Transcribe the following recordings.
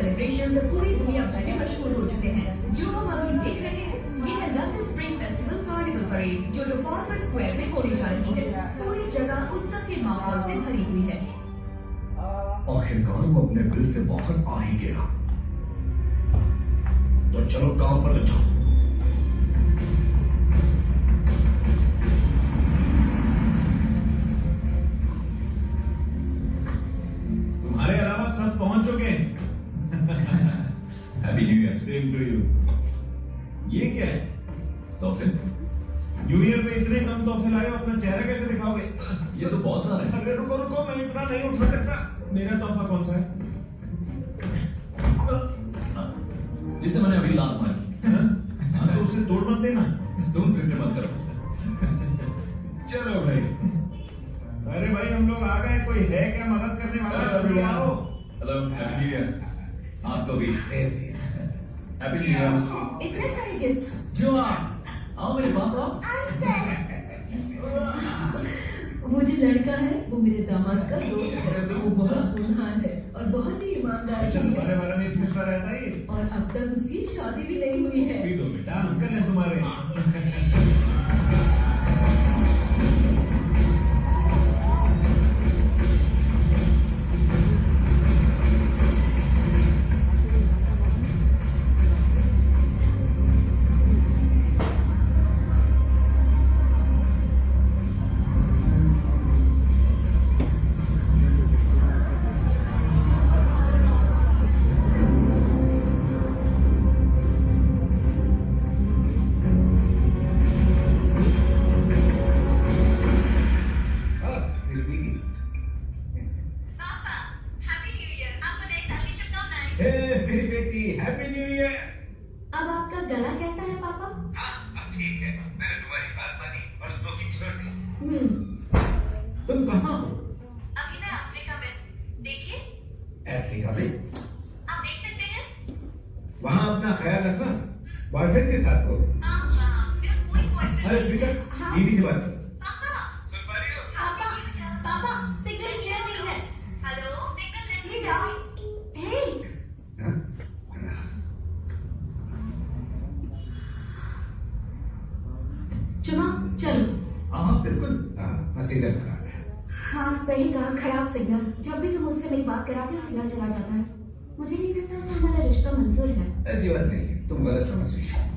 Celebrations पूरी दुनिया भर में मशहूर हो चुके हैं। जो हम अभी देख रहे हैं ये है London spring festival carnival parade जो ट्रफालगर स्क्वायर में होने जा रही है। पूरी जगह उत्सव के माहौल से भरी हुई है। आखिरकार वो अपने बिल से बाहर आ ही गया। तो चलो काम पर लग जाओ। तुम्हारे अलावा सब पहुंच चुके हैं। Happy new year. Same to you. ये क्या है? तोहफे? न्यू ईयर पे इतने कम तोहफे लाए, अपना चेहरा कैसे दिखाओगे? ये तो बहुत सारे हैं। अरे रुको रुको, मैं इतना नहीं उठा सकता। मेरा तोहफा कौन सा है? जिसे मैंने अभी लात मारी। हाँ, तो उसे तोड़ मत देना। तुम फिक्र मत करो। चलो भाई। अरे भाई हम लोग आ गए, कोई है क्या मदद करने वाला? जल्दी आओ। Hello, happy new year. आपको भी हैप्पी न्यू ईयर। इतने सारे गिफ्ट्स। जो आओ मेरे पास आओ। वो जो लड़का है वो मेरे दामाद का दोस्त है। वो बहुत होनहार है और बहुत ही ईमानदार अच्छा, भी है। तुम्हारे बारे में पूछता रहता है ये? और अब तक उसकी शादी भी नहीं हुई है। अभी तो बेटा अंकल है तुम्हारे। मेरी बेटी, हैप्पी न्यू ईयर। अब आपका गला कैसा है पापा? हाँ, अब ठीक है। मैंने तुम्हारी बात मानी और स्मोकिंग छोड़ दी। तुम कहाँ हो? अभी मैं अफ्रीका में। देखिए, ऐसे कभी आप देख सकते हैं। वहाँ अपना ख्याल रखना। बॉयफ्रेंड के साथ हो। मेरा कोई बॉयफ्रेंड अरे स्पीकर, दीदी से बात करो। पापा, सुन पा रही हो? पापा, पापा, सिग्नल क्लियर नहीं है। हेलो, सिग्नल नहीं है। हे, हाँ? चुमा चलो। हाँ बिल्कुल। हाँ, सिग्नल खराब है। हाँ सही कहा, खराब सिग्नल। जब भी तुम उससे मेरी बात कराती हो सिग्नल चला जाता है। मुझे नहीं लगता ऐसा हमारा रिश्ता मंजूर है। ऐसी बात नहीं है, तुम गलत समझ रही हो।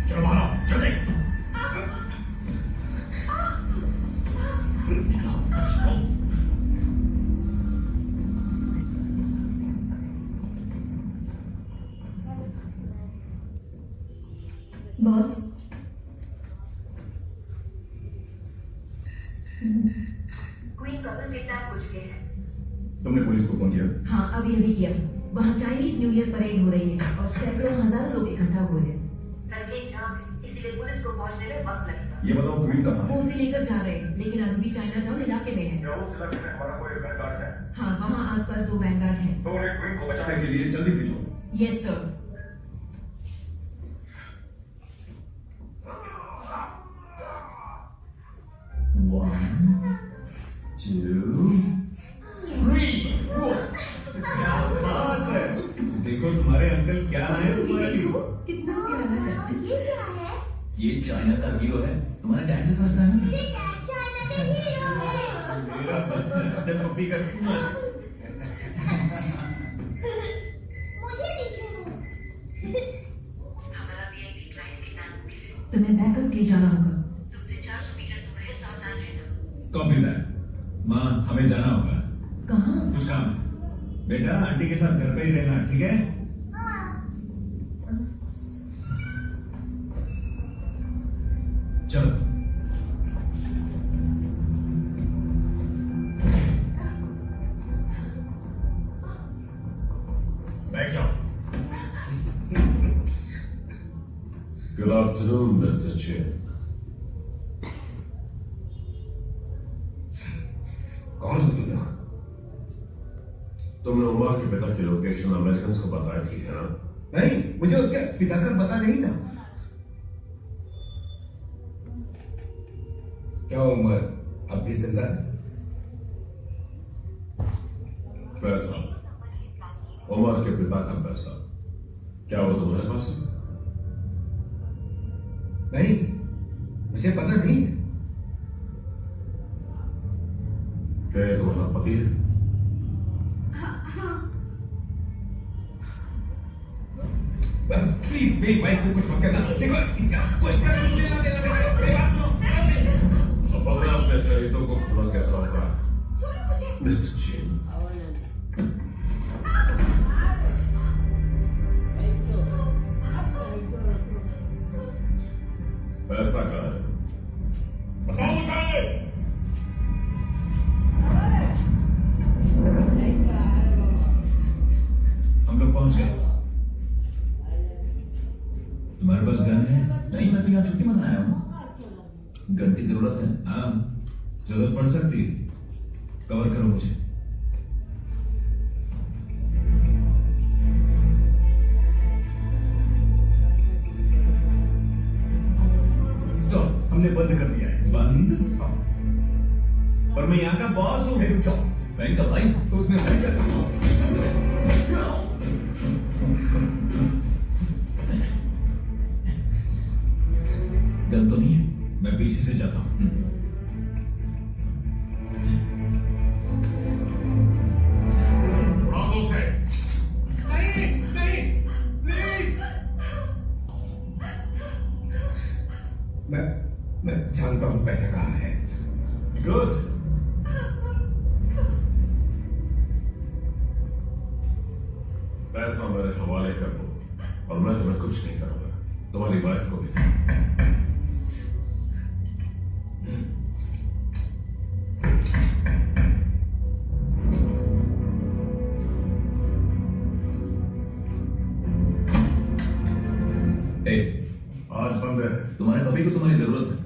चलो मारो, जल्दी। बॉस, क्वीन प्रॉब्लम किडनैप हो चुके हैं। तुमने पुलिस को फोन किया? हाँ अभी अभी किया। वहाँ चाइनीज न्यू ईयर परेड हो रही है और सैकड़ों हजारों लोग इकट्ठा हुए हैं। संकेत जाम है, इसीलिए पुलिस को पहुंचने में वक्त लगेगा। ये बताओ क्वीन कहाँ वो है? उसे लेकर जा रहे हैं, लेकिन अभी भी चाइना टाउन इलाके में है। क्या उस इलाके में हमारा कोई बैकग्राउंड है? हाँ वहाँ आसपास 2 वैनगार्ड हैं। तो उन्हें क्वीन को बचाने बचाने के लिए जल्दी भेजो। Yes sir. One, two, three. क्या बात है? देखो तुम्हारे अंकल क्या है तुम्हारे लिए। कितना प्यारा है। ये क्या है? ये चाइना का हीरो है। तुम्हारे डैड से लगता है ना? ये चाइना का हीरो है। मेरा बच्चा जब पप्पी का मुझे दीजिए वो। हमारा वीआईपी क्लाइंट किडनैप हो गया है। तुम्हें बैकअप के जाना होगा। तुमसे 400 मीटर दूर है, सावधान रहना। Copy that. माँ हमें जाना होगा, कहाँ? कुछ काम है। बेटा आंटी के साथ घर पे ही रहना, ठीक है? चलो। बैठ जाओ। Good afternoon, Mr. Chin. कौन हो तुम लोग? तुमने उमा के पिता की लोकेशन अमेरिकन को बताई थी, है ना? नहीं, मुझे उसके पिता का पता नहीं था। क्या उमर अब भी जिंदा है? पैसा, उमर के पिता का पैसा, क्या वो तुम्हारे पास है? नहीं, मुझे पता नहीं है। क्या ये तुम्हारा पति है? प्लीज मेरी वाइफ को कुछ मत करना। देखो इसका कोई शर्म नहीं लेना देना है। मेरी बात सुनो। अब अपने अपने शरीरों को खुला कैसा होगा? मिस्टर चेन, पैसा कहाँ है? बताओ मुझे। हम लोग पहुंच गए। तुम्हारे पास गन है? नहीं, मैं तो यहाँ छुट्टी मनाया हूँ। गन की जरूरत है? हाँ, जरूरत पड़ सकती है। कवर करो मुझे। सो हमने बंद कर दिया है। बंद? पर मैं यहाँ का बॉस हूँ। रुक जाओ। बैंक का भाई? तो उसने बंद कर दिया। गन तो नहीं है। मैं पीछे से जाता हूँ। उड़ा दो उसे। नहीं, नहीं, प्लीज। मैं जानता हूँ पैसा कहाँ है। गुड। पैसा मेरे हवाले कर दो और मैं तुम्हें कुछ नहीं करूंगा, तुम्हारी वाइफ को भी। ए, आज बंद है। तुम्हारे पति को तुम्हारी जरूरत है।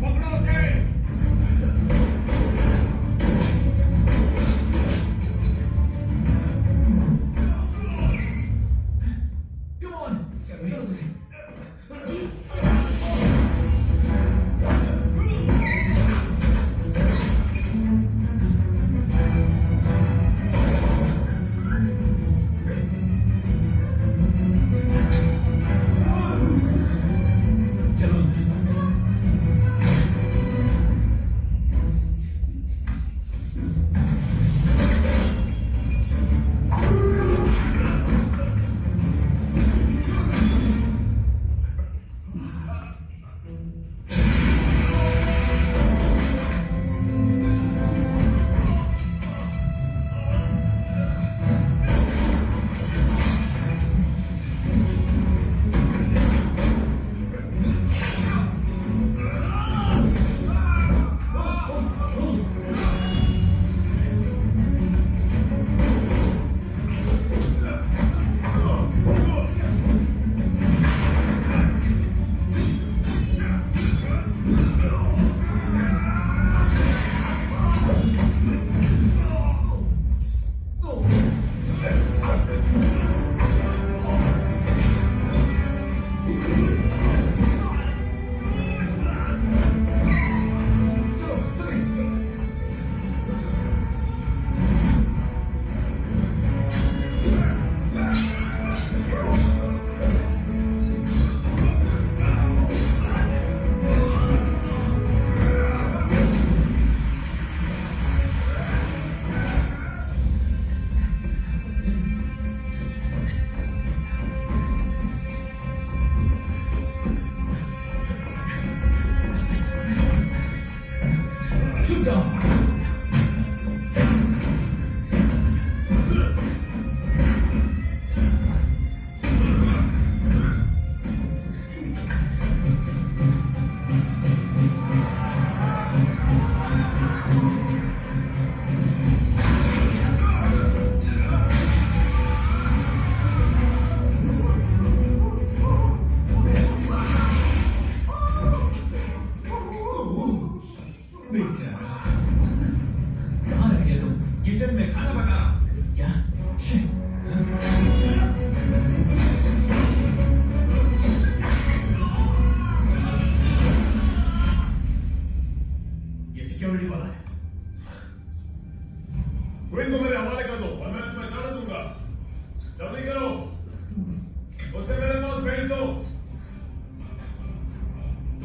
पकड़ो उसे।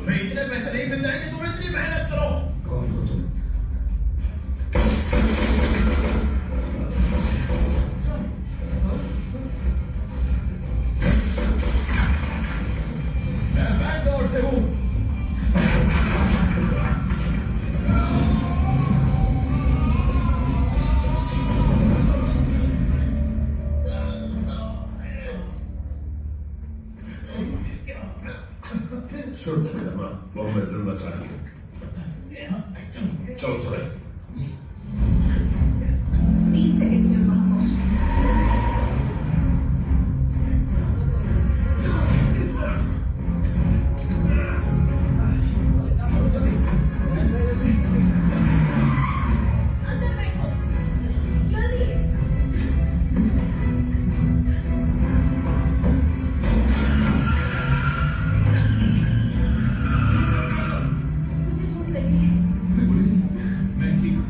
तुम्हें इतने पैसे नहीं मिल जाएंगे, तुम इतनी मेहनत करो। कौन हो तुम? मैं बैंगलोर से हूँ। शुरू करना वो हमें जिंदा चाहिए। चलो चले। 30 सेकंड्स में वहां पहुंचे। अंदर बैठो, जल्दी। उसे चोट लगी है। मैं बोली नहीं, मैं ठीक हूँ।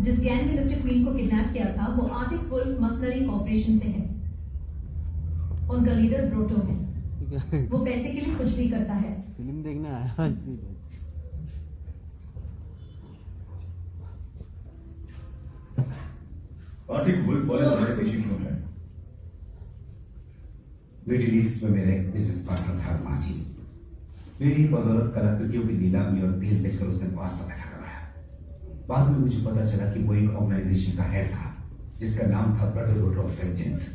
जिस गैंग ने मिस्टर क्वीन को किडनैप किया था वो आर्टिक वुल्फ मसनरी कॉर्पोरेशन से है। उनका लीडर ब्रोटो है। वो पैसे के लिए कुछ भी करता है। फिल्म देखना आया। आर्टिक वुल्फ वाले हमारे पीछे क्यों है? मिडिल ईस्ट में मेरा एक बिजनेस पार्टनर था मासी। मेरी बदौलत कलाकृतियों की नीलामी और तेल बेचकर उसने बहुत सा पैसा कमाया। बाद में मुझे पता चला कि वो एक ऑर्गेनाइजेशन का हेड था जिसका नाम था ब्रदरहुड ऑफ वेंजेंस।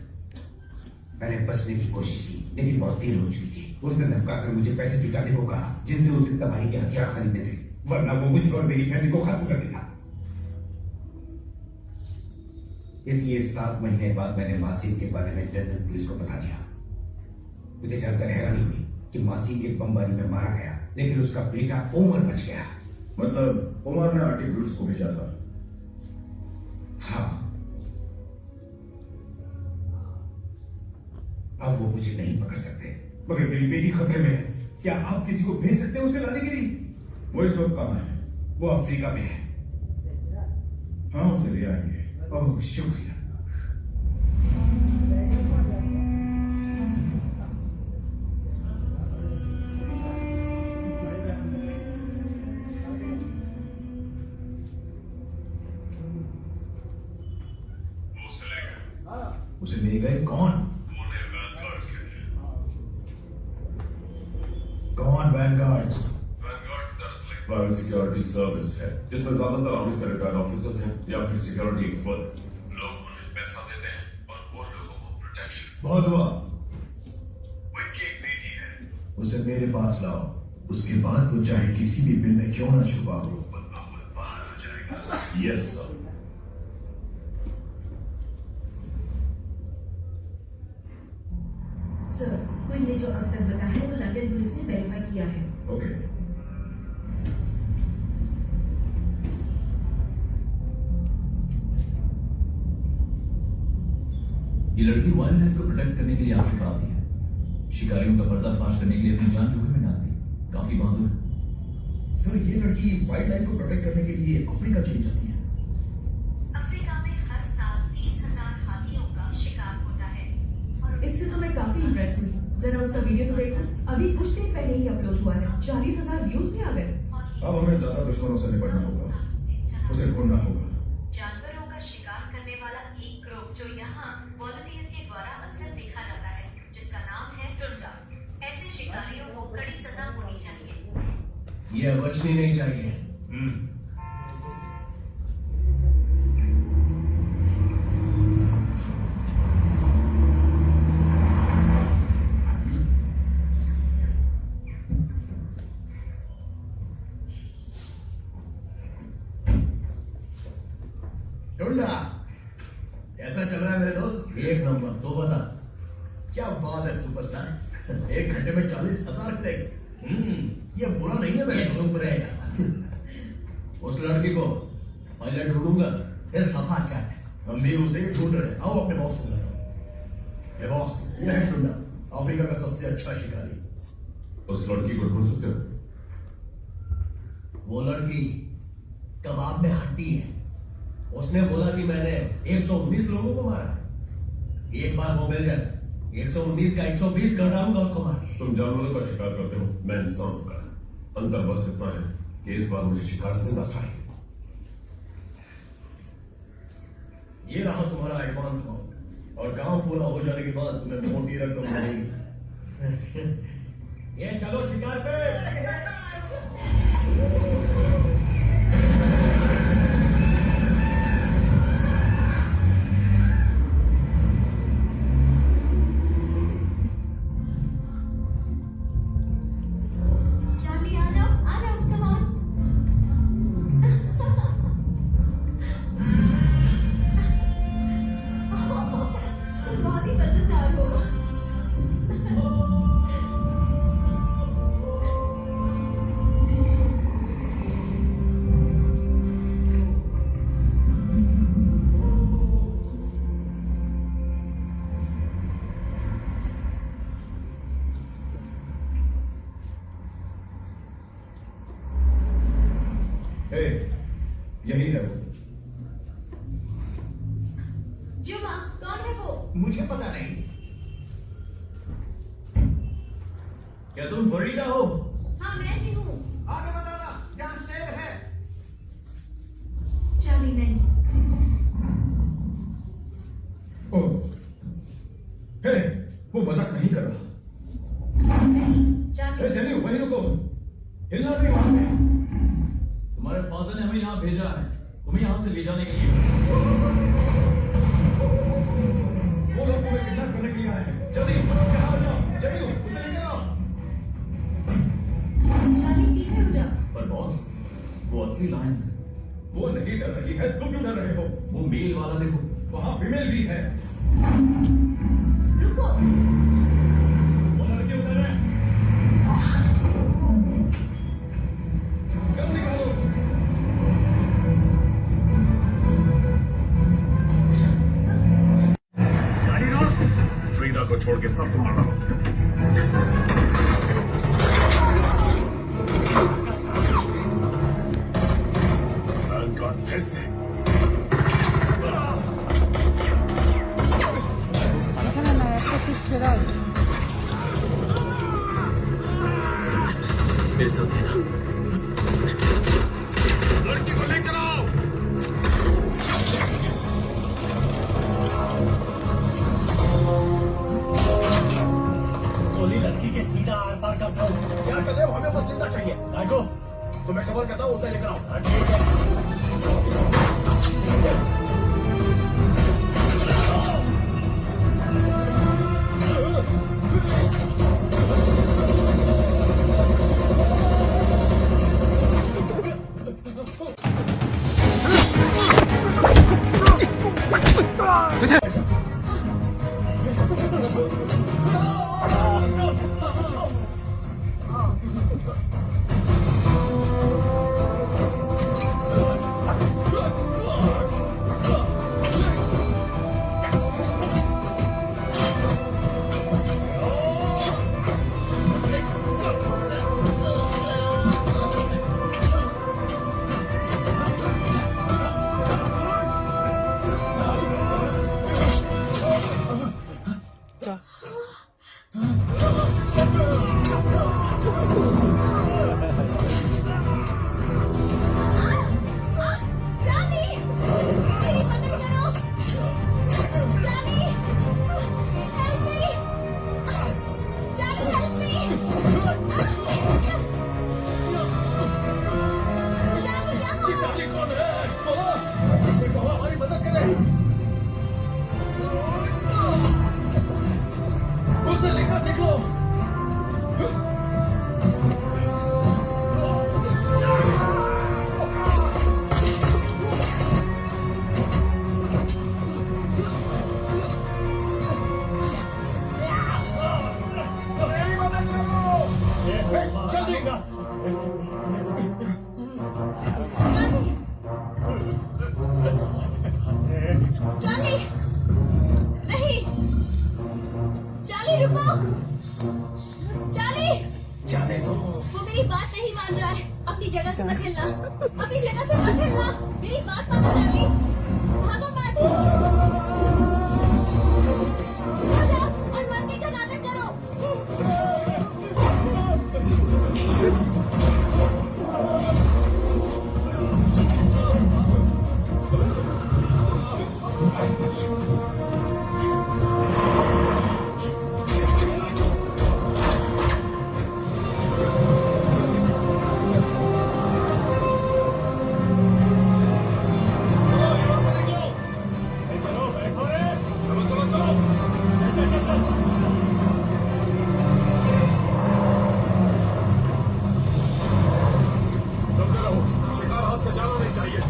मैंने बचने की कोशिश की लेकिन बहुत देर हो चुकी थी। उसने धमकाकर मुझे पैसे जुटाने को कहा जिनसे उसे तबाही के हथियार खरीदने थे, वरना वो मुझे और मेरी फैमिली को खत्म कर देता। इसलिए 7 महीने बाद मैंने मासीम के बारे में लंदन पुलिस को बता दिया। मुझे जानकर हैरानी हुई कि मासीम एक बमबारी में मारा गया लेकिन उसका बेटा उमर बच गया। मतलब उमर ने आर्टिक वुल्फ को भेजा था। हाँ, अब वो मुझे नहीं पकड़ सकते मगर मेरी बेटी खतरे में है। क्या आप किसी को भेज सकते हैं उसे लाने के लिए? वो इस वक्त कहाँ है? वो अफ्रीका में है। हाँ उसे ले आएंगे। ओह शुक्रिया। उसे ले गए कौन? कौन वैनगार्ड्स? प्राइवेट सिक्योरिटी सर्विस है जिसमें ज्यादातर ऑफिसर रिटायर्ड ऑफिसर्स हैं या फिर सिक्योरिटी एक्सपर्ट्स। लोग उन्हें पैसा देते हैं और वो लोगों को प्रोटेक्शन। बहुत हुआ। वो इनकी एक बेटी है। उसे मेरे पास लाओ। उसके बाद वो चाहे किसी भी बिल में क्यों ना छुपा हो, बाहर आ जाएगा। Yes sir. सर, क्वीन ने जो अब तक बताया है वो लंदन पुलिस ने वेरीफाई किया है। ओके। ये लड़की वाइल्ड लाइफ को प्रोटेक्ट करने के लिए अफ्रीका आती है। शिकारियों का पर्दाफाश करने के लिए अपनी जान जोखिम में डालती है। काफी बहादुर है। सर, ये लड़की वाइल्ड लाइफ को प्रोटेक्ट करने के लिए अफ्रीका चली जाती है। अफ्रीका में हर साल 30,000 हाथियों का शिकार होता है। और इससे तो मैं काफी इम्प्रेस हुई। जरा उसका वीडियो तो देखो, अभी कुछ दिन पहले ही अपलोड हुआ है। 40,000 व्यूज भी आ गए। अब हमें ज्यादा दुश्मनों से निपटना होगा, उसे ढूंढना होगा। जानवरों का का शिकार करने वाला एक ग्रुप जो यहाँ वॉलंटियर्स के द्वारा अक्सर देखा जाता है, जिसका नाम है टुंडा। ऐसे शिकारियों को कड़ी सजा होनी चाहिए। ये बचनी नहीं चाहिए। टुंडा, कैसा चल रहा है मेरे दोस्त? एक नंबर। तो बता, क्या बात है सुपरस्टार, 1 घंटे में 40,000 क्लिक्स। ये बुरा नहीं है। मैं चुप रहेगा। उस लड़की को पहले ढूंढूंगा, फिर सफा अच्छा है। हम भी उसे ढूंढ रहे हैं। आओ अपने बॉस से मिलो। ये बॉस, ये है टुंडा, अफ्रीका का सबसे अच्छा शिकारी। उस लड़की को ढूंढ सकते हो? वो लड़की कबाब में हड्डी है। उसने बोला कि मैंने 119 लोगों को मारा है। एक बार वो मिल जाए, 119 का 120 कर डालूंगा उसको मार के। तुम जानवरों का शिकार करते हो, मैं इंसान का। अंतर बस इतना है कि इस बार मुझे शिकार जिंदा चाहिए। ये रहा तुम्हारा एडवांस अमाउंट, और काम पूरा हो जाने के बाद तुम्हें मोटी रकम मिलेगी। ये चलो शिकार पे। चार्ली, आ जाओ, कम ऑन। बहुत ही मजेदार हो। हे, यही है वो। जुमा, कौन है वो? मुझे पता नहीं। क्या तुम फरीदा हो? हाँ, मैं ही हूँ। आगे बताना, यहाँ शेर है। चार्ली, नहीं। ओ, हे, वो मजाक नहीं कर रहा। चार्ली, चलिए वहीं रुको, हिलना नहीं वहां से। तुम्हारे फादर ने हमें यहाँ भेजा है, तुम्हें यहाँ से ले जाने के लिए। वो लोग तुम्हें किडनैप करने के लिए आए हैं। जल्दी यहाँ आ जाओ, चलिए उसे लेकर आओ। चार्ली, पीछे हो जाओ। पर बॉस, वो असली लायंस है। वो नहीं डर रही है, तुम क्यों डर रहे हो? वो मेल वाला देखो, वहां फीमेल भी है। रुको। वो लड़के उधर है। कब निकालो? फ्रीदा को छोड़ के सबको मार डालो। फिर से मेरे साथ है ना? लड़की को लेकर आओ। गोली लड़की के सीधा आर पार करता हूँ। क्या कर रहे हो? हमें बस जिंदा चाहिए। राइको, तो मैं कवर करता हूँ, उसे लेकर आओ। हाँ, ठीक है। अपनी जगह से मत हिलना, अपनी जगह से मत हिलना, मेरी बात मानो चार्ली, भागो मत, सो जाओ और मरने का नाटक करो। चलते रहो, शिकार हाथ से जाना नहीं चाहिए।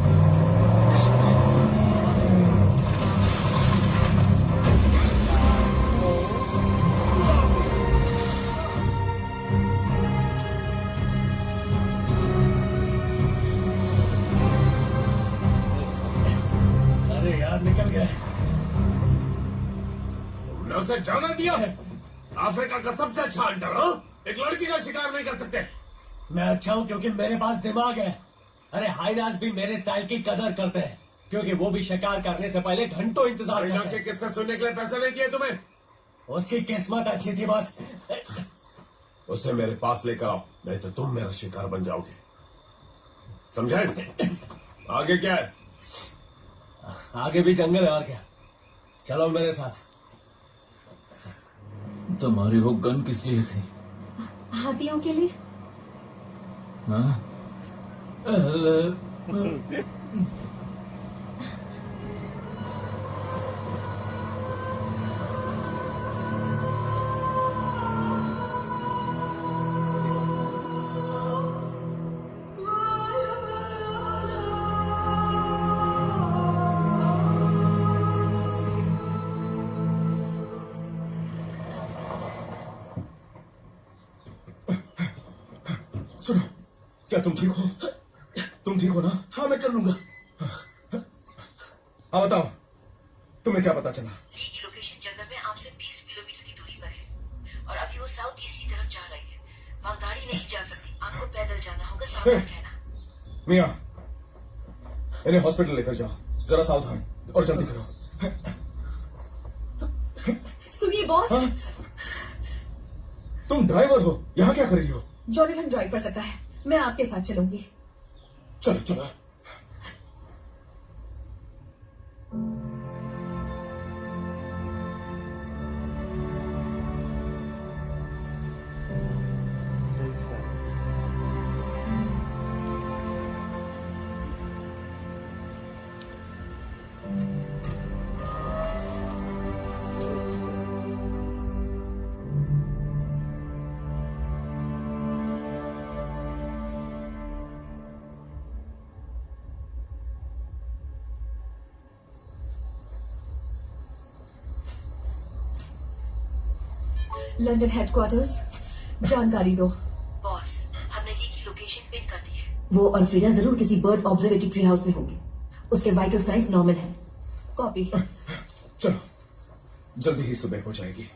अरे यार निकल गए। तुमने उसे जाना दिया है? अफ्रीका का सबसे अच्छा हंटर, हाँ? एक लड़की का शिकार नहीं कर सकते। मैं अच्छा हूँ क्योंकि मेरे पास दिमाग है। अरे हाइनास भी मेरे स्टाइल की कदर करते हैं क्योंकि वो भी शिकार करने से पहले घंटों इंतजार बिना करते के हैं। किससे सुनने के लिए पैसे नहीं किए तुम्हें? उसकी किस्मत अच्छी थी बस। उसे मेरे पास लेकर आओ, नहीं तो तुम मेरा शिकार बन जाओगे। समझे? आगे क्या है? आगे भी जंगल है और क्या। चलो मेरे साथ। तुम्हारी वो गन किस लिए थी? हाथियों के लिए। हाँ? सुनो, क्या तुम ठीक हो? तुम ठीक हो ना? हाँ मैं कर लूंगा। हाँ बताओ, तुम्हें क्या पता चला? ली की लोकेशन जंगल में आपसे 20 किलोमीटर की दूरी पर है और अभी वो साउथ ईस्ट की तरफ जा रही है। वहाँ गाड़ी नहीं जा सकती, आपको पैदल जाना होगा, सावधान रहना। मियाँ, इन्हें हॉस्पिटल लेकर जाओ, जरा सावधान और जल्दी करो। सुनिए बॉस, हाँ? तुम ड्राइवर हो, यहाँ क्या कर रही हो? जॉनथन ड्राइव कर सकता है, मैं आपके साथ चलूंगी। चलो चलो। लंदन हेडक्वार्टर्स, जानकारी दो। बॉस, हमने ली की लोकेशन पिन कर दी है। वो और फ्रीडा जरूर किसी बर्ड ऑब्जर्वेटरी ट्री हाउस में होंगे। उसके वाइटल साइंस नॉर्मल है। कॉपी। चलो, जल्दी ही सुबह हो जाएगी।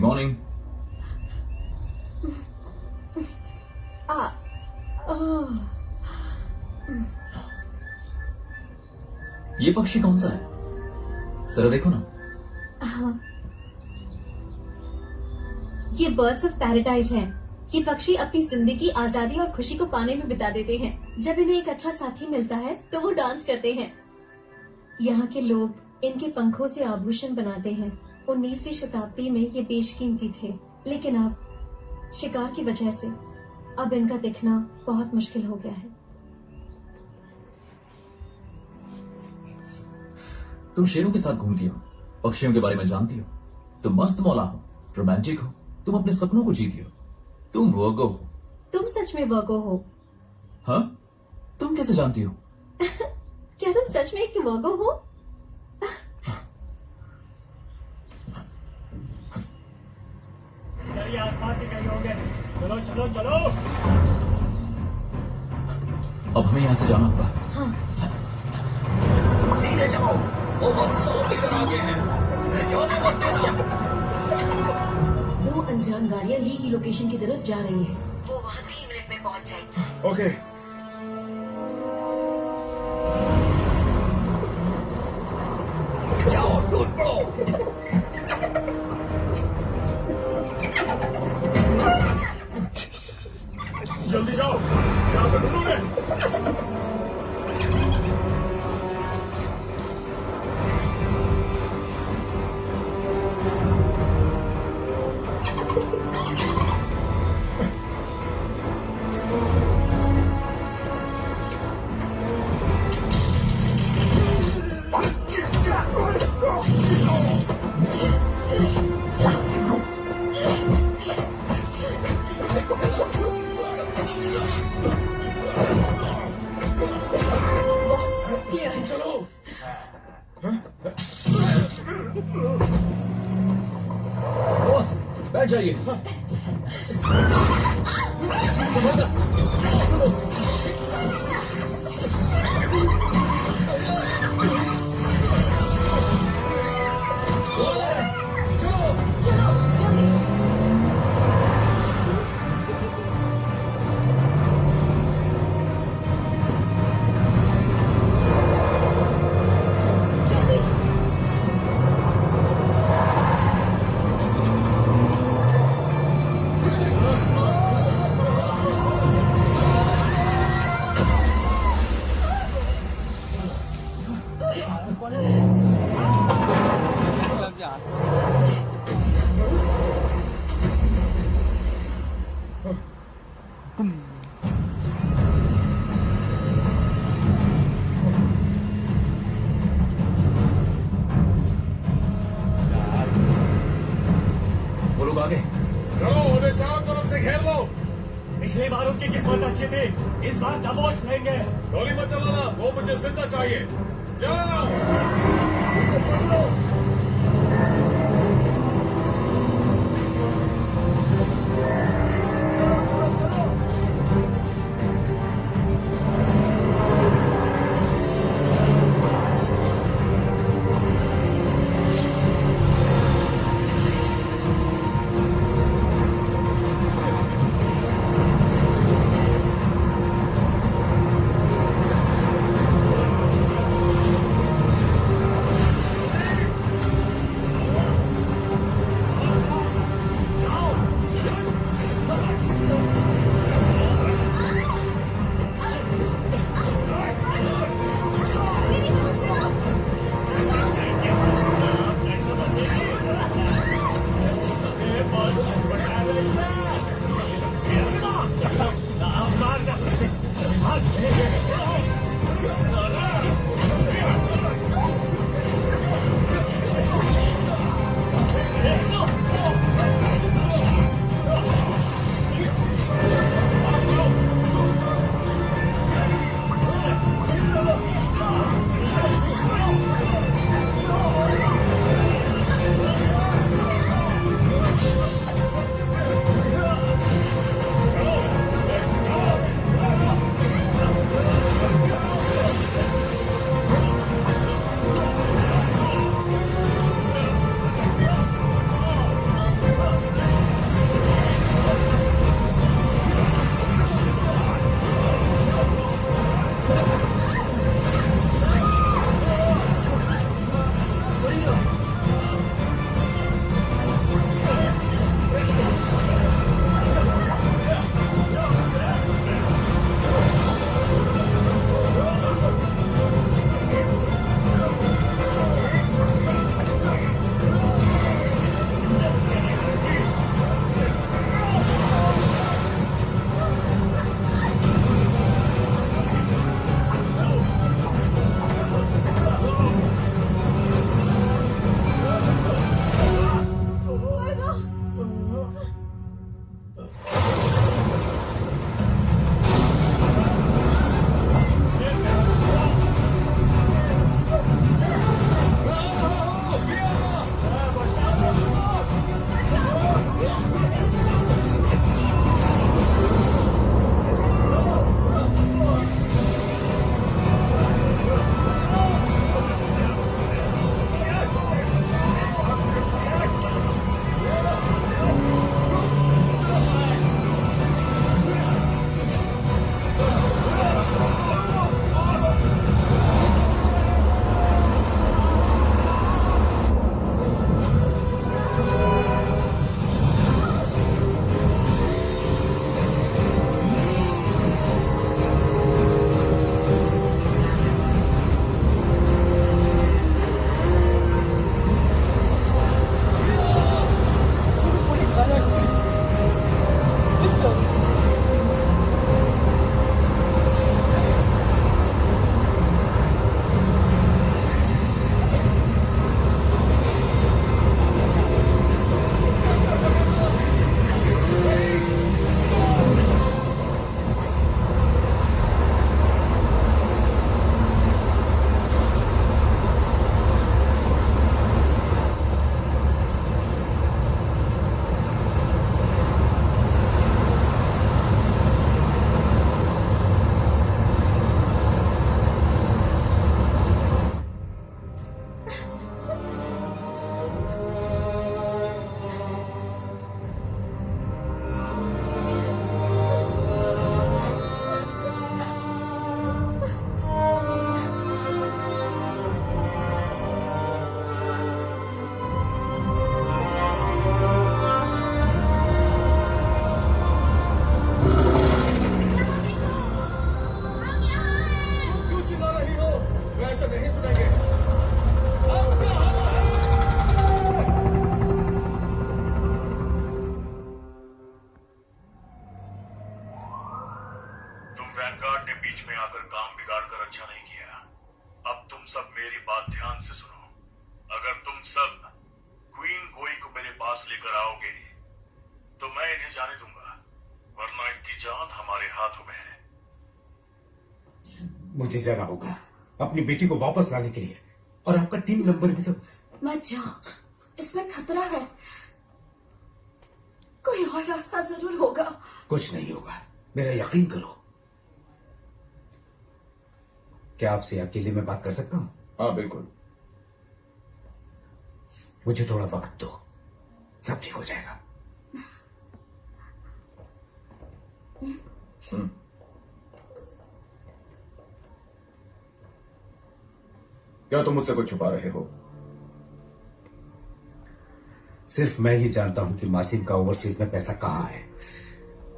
मॉर्निंग। ये पक्षी कौन सा है? जरा देखो ना। ये बर्ड्स ऑफ पैराडाइज हैं। ये पक्षी अपनी जिंदगी आजादी और खुशी को पाने में बिता देते हैं। जब इन्हें एक अच्छा साथी मिलता है तो वो डांस करते हैं। यहाँ के लोग इनके पंखों से आभूषण बनाते हैं। 19वीं शताब्दी में ये बेशकीमती थे, लेकिन अब शिकार की वजह से अब इनका दिखना बहुत मुश्किल हो गया है। तुम शेरों के साथ घूमती हो, पक्षियों के बारे में जानती हो, तुम मस्त मौला हो, रोमांटिक हो, तुम अपने सपनों को जीती हो, तुम वर्गो हो। तुम सच में वर्गो हो? हाँ? तुम कैसे जानती हो? क्या तुम सच में एक वर्गो हो? ये आसपास ही कहीं होंगे। चलो चलो चलो। अब हमें यहाँ से जाना होगा। हाँ। सीधे जाओ, वो बस 100 मीटर आगे है, उसे जाने मत देना। 2 अनजान गाड़ियां ली की लोकेशन की तरफ जा रही हैं। वो वहाँ 3 मिनट में पहुँच जाएगी। ओके। जाओ, टूट पड़ो। जल्दी जाओ, यहाँ पे ढूंढोगे। बॉस, बैठ जाइए। वो लोग आगे। चलो, उन्हें चारों तरफ से घेर लो। पिछली बार उनकी किस्मत अच्छी थी, इस बार दबोच लेंगे। गोली मत चलाना, वो मुझे जिंदा चाहिए। जाओ। सब मेरी बात ध्यान से सुनो। अगर तुम सब क्वीन गोई को मेरे पास लेकर आओगे तो मैं इन्हें जाने दूंगा, वरना इनकी जान हमारे हाथों में है। मुझे जाना होगा अपनी बेटी को वापस लाने के लिए, और आपका टीम नंबर भी तो। मत जाओ, इसमें खतरा है। कोई और रास्ता जरूर होगा। कुछ नहीं होगा, मेरा यकीन करो। क्या आपसे अकेले में बात कर सकता हूँ? हाँ बिल्कुल। मुझे थोड़ा वक्त दो, सब ठीक हो जाएगा। क्या तुम मुझसे कुछ छुपा रहे हो? सिर्फ मैं ही जानता हूं कि मासिम का ओवरसीज में पैसा कहां है।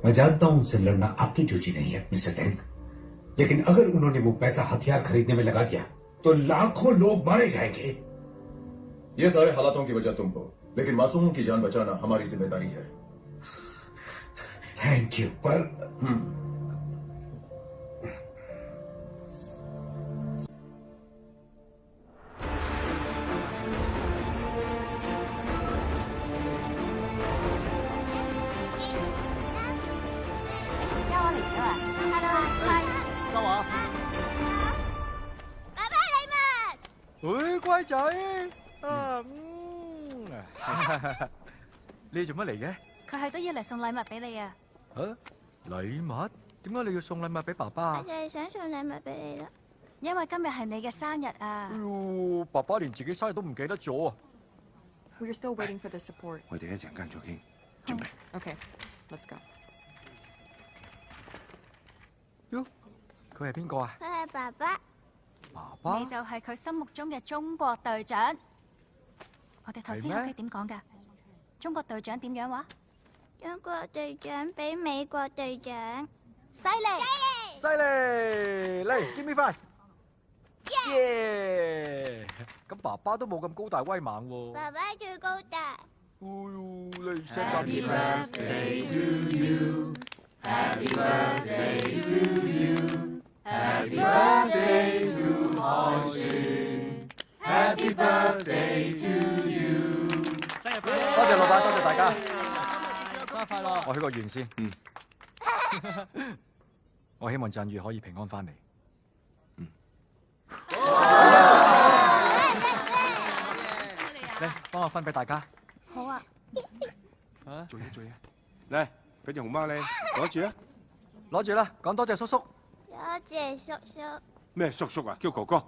मैं जानता हूं उनसे लड़ना आपकी जूझी नहीं है मिस्टर टैंक, लेकिन अगर उन्होंने वो पैसा हथियार खरीदने में लगा दिया तो लाखों लोग मारे जाएंगे। ये सारे हालातों की वजह तुम हो, लेकिन मासूमों की जान बचाना हमारी जिम्मेदारी है। थैंक यू, पर你做乜嚟嘅？佢係都要嚟送禮物俾你啊！禮物？點解你要送禮物俾爸爸？我就係想送禮物俾你啦，因為今日係你嘅生日啊！哎呦，爸爸連自己生日都唔記得咗啊！ We're still waiting for the support. 我哋一陣間再傾，準備。 Okay, let's go. 喲，佢係邊個啊？佢係爸爸，爸爸？你就係佢心目中嘅中國隊長。我哋頭先喺屋企點講㗎？中國隊長點樣話？中國隊長比美國隊長犀利！犀利！嚟 ，give me five。耶！咁爸爸都冇咁高大威猛喎。爸爸最高大。哎呦，你聲咁 Happy birthday to you. Happy birthday to you. Happy birthday to 海雪。Happy birthday to you. 生日快樂！多謝老闆，多謝大家。生日快樂！我許個願先。我希望振宇可以平安翻嚟。嚟，幫我分俾大家。好啊。啊，做嘢，嚟，俾條紅包你，攞住啊！攞住啦，講多謝叔叔。多謝叔叔。咩叔叔啊？叫哥哥。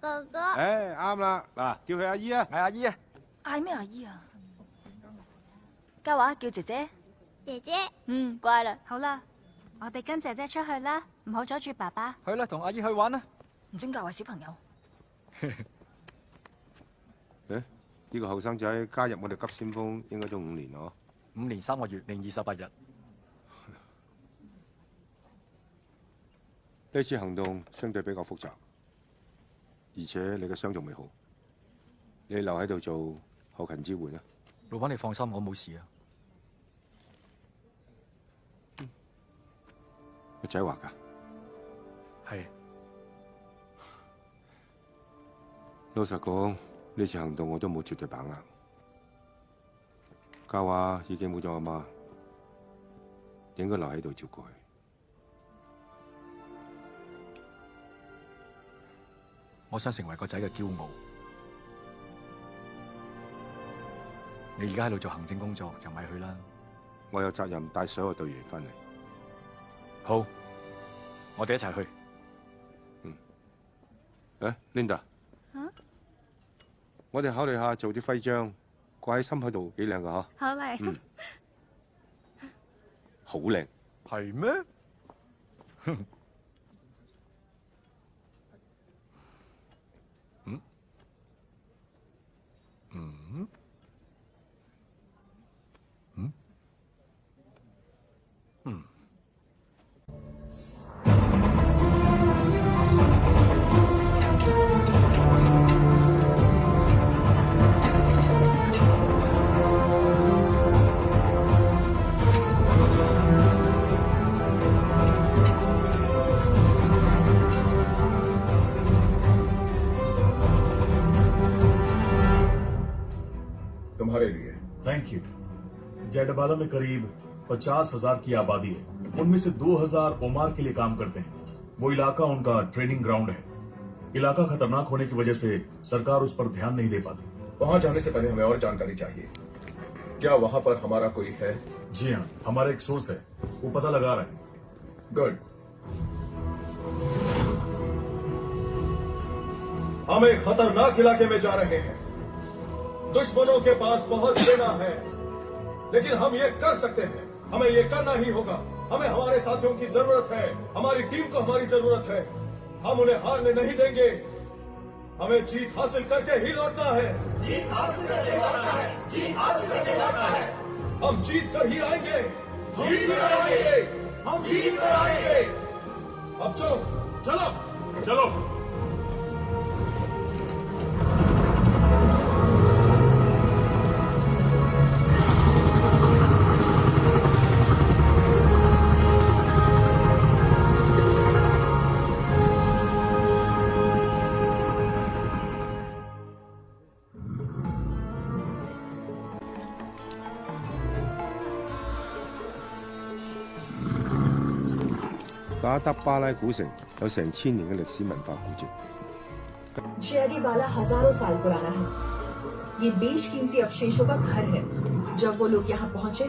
哥哥。誒，啱啦，嗱，叫佢阿姨啊。係阿姨啊。嗌咩阿姨啊？家話叫姐姐。姐姐。乖啦。好啦，我哋跟姐姐出去啦，唔好阻住爸爸。去啦，同阿姨去玩啦。唔准教壞小朋友。誒，呢個後生仔加入我哋急先鋒應該都5年咯。5年3個月零28日。呢次行動相對比較複雜，而且你嘅傷仲未好，你留喺度做後勤支援啊。老闆，你放心，我冇事啊。個仔話㗎。係。老實講，呢次行動我都冇絕對把握。嘉華已經冇咗阿媽，應該留喺度照顧佢。我想成為個仔嘅驕傲。你而家喺度做行政工作，就咪去啦。我有責任帶所有隊員翻嚟。好，我哋一齊去。Linda，我哋考慮下做啲徽章掛喺心口度，幾靚㗎嗬？好靚。好靚。係咩？ तुम्हारे लिए। Thank you. जेडबाला में करीब 50,000 की आबादी है, उनमें से 2,000 ओमार के लिए काम करते हैं। वो इलाका उनका ट्रेनिंग ग्राउंड है। इलाका खतरनाक होने की वजह से सरकार उस पर ध्यान नहीं दे पाती। वहां जाने से पहले हमें और जानकारी चाहिए। क्या वहां पर हमारा कोई है? जी हाँ, हमारा एक सोर्स है, वो पता लगा रहे हैं। गुड। हम एक खतरनाक इलाके में जा रहे हैं। दुश्मनों के पास बहुत सेना है, लेकिन हम ये कर सकते हैं। हमें ये करना ही होगा। हमें हमारे साथियों की जरूरत है, हमारी टीम को हमारी जरूरत है। हम उन्हें हारने नहीं देंगे। हमें जीत हासिल करके ही लौटना है। जीत हासिल करके लौटना है। जीत हासिल करके लौटना है। हम जीत कर ही आएंगे। जीत कर आएंगे। हम जीत कर आएंगे। अब चलो चलो चलो।巴德巴拉古城有成千年嘅歷史文化古蹟。 जेडीबाला हजारों साल पुराना है। ये बेशकीमती अवशेषों का घर है। जब वो लोग यहाँ पहुँचे,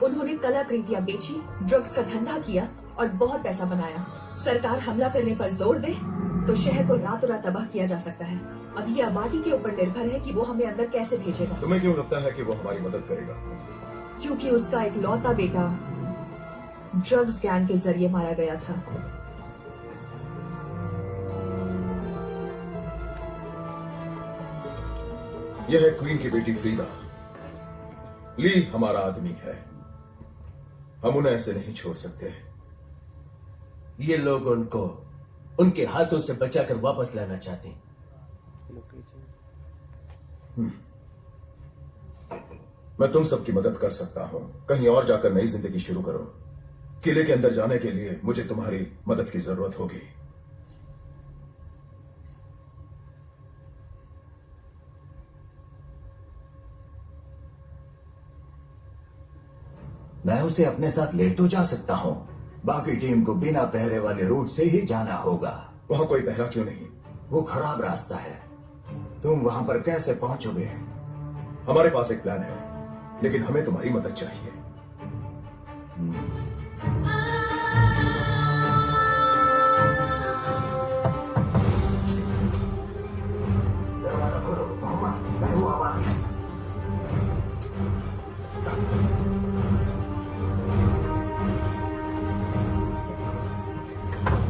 उन्होंने कलाकृतियाँ बेची, ड्रग्स का धंधा किया और बहुत पैसा बनाया। सरकार हमला करने पर जोर दे तो शहर को रातों रात तबाह किया जा सकता है। अब ये आबादी के ऊपर निर्भर है कि वो हमें अंदर कैसे भेजेगा। तुम्हें क्यों लगता है कि वो हमारी मदद करेगा? क्योंकि उसका एक लौता बेटा ड्रग्स गैंग के जरिए मारा गया था। यह है क्वीन की बेटी फ्रीदा। ली हमारा आदमी है। हम उन्हें ऐसे नहीं छोड़ सकते। ये लोग उनको उनके हाथों से बचाकर वापस लाना चाहते हैं। मैं तुम सबकी मदद कर सकता हूं। कहीं और जाकर नई जिंदगी शुरू करो। किले के अंदर जाने के लिए मुझे तुम्हारी मदद की जरूरत होगी। मैं उसे अपने साथ ले तो जा सकता हूँ, बाकी टीम को बिना पहरे वाले रूट से ही जाना होगा। वहां कोई पहरा क्यों नहीं? वो खराब रास्ता है। तुम वहां पर कैसे पहुंचोगे? हमारे पास एक प्लान है, लेकिन हमें तुम्हारी मदद चाहिए।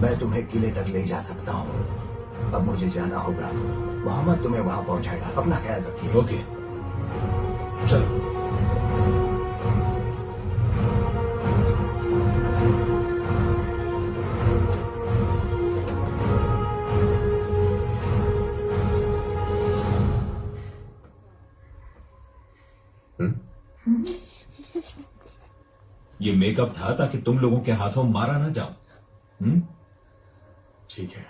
मैं तुम्हें किले तक ले जा सकता हूँ। अब मुझे जाना होगा। मोहम्मद तुम्हें वहां पहुंचाएगा। अपना ख्याल रखिए। ओके, चलो। ये मेकअप था ताकि तुम लोगों के हाथों मारा ना जाओ। ठीक है।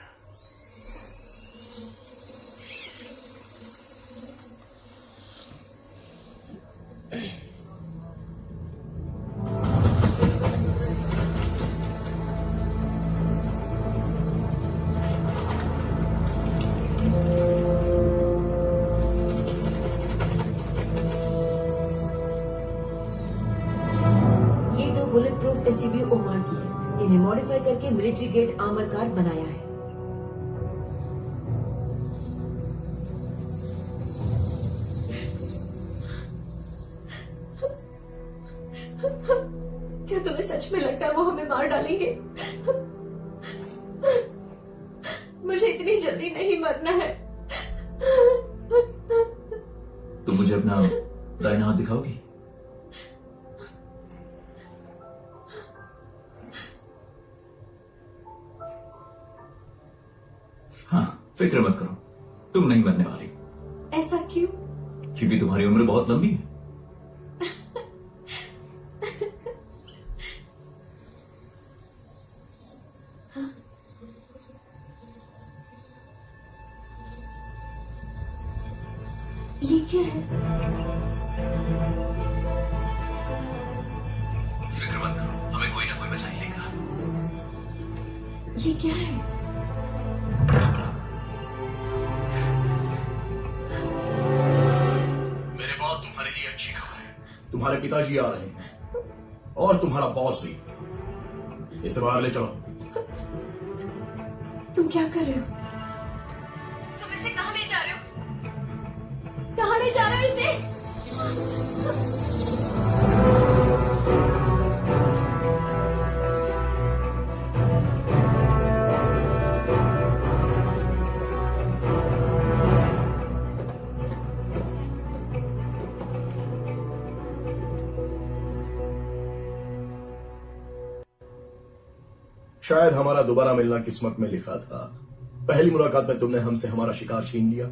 ये दो बुलेट प्रूफ एसयूवी ओमार की है। इन्हें मॉडिफाई करके मिलिट्री ग्रेड आर्मर कार बनाया है। क्या तुम्हें सच में लगता है वो हमें मार डालेंगे? मुझे इतनी जल्दी नहीं मरना है। तुम मुझे अपना दाहिना हाथ दिखाओगी? हाँ, फिक्र मत करो, तुम नहीं मरने वाली। ऐसा क्यों? क्योंकि तुम्हारी उम्र बहुत लंबी है। ये क्या है? फिक्र मत करो, हमें कोई ना कोई बचा ही लेगा। ये क्या है? मेरे बॉस तुम्हारे लिए अच्छी खबर है। तुम्हारे पिताजी आ रहे हैं और तुम्हारा बॉस भी। इसे बाहर ले चलो। तुम क्या कर रहे हो? तुम इसे कहाँ ले जा रहे हो? कहाँ ले जा रहे हो इसे? शायद हमारा दोबारा मिलना किस्मत में लिखा था। पहली मुलाकात में तुमने हमसे हमारा शिकार छीन लिया,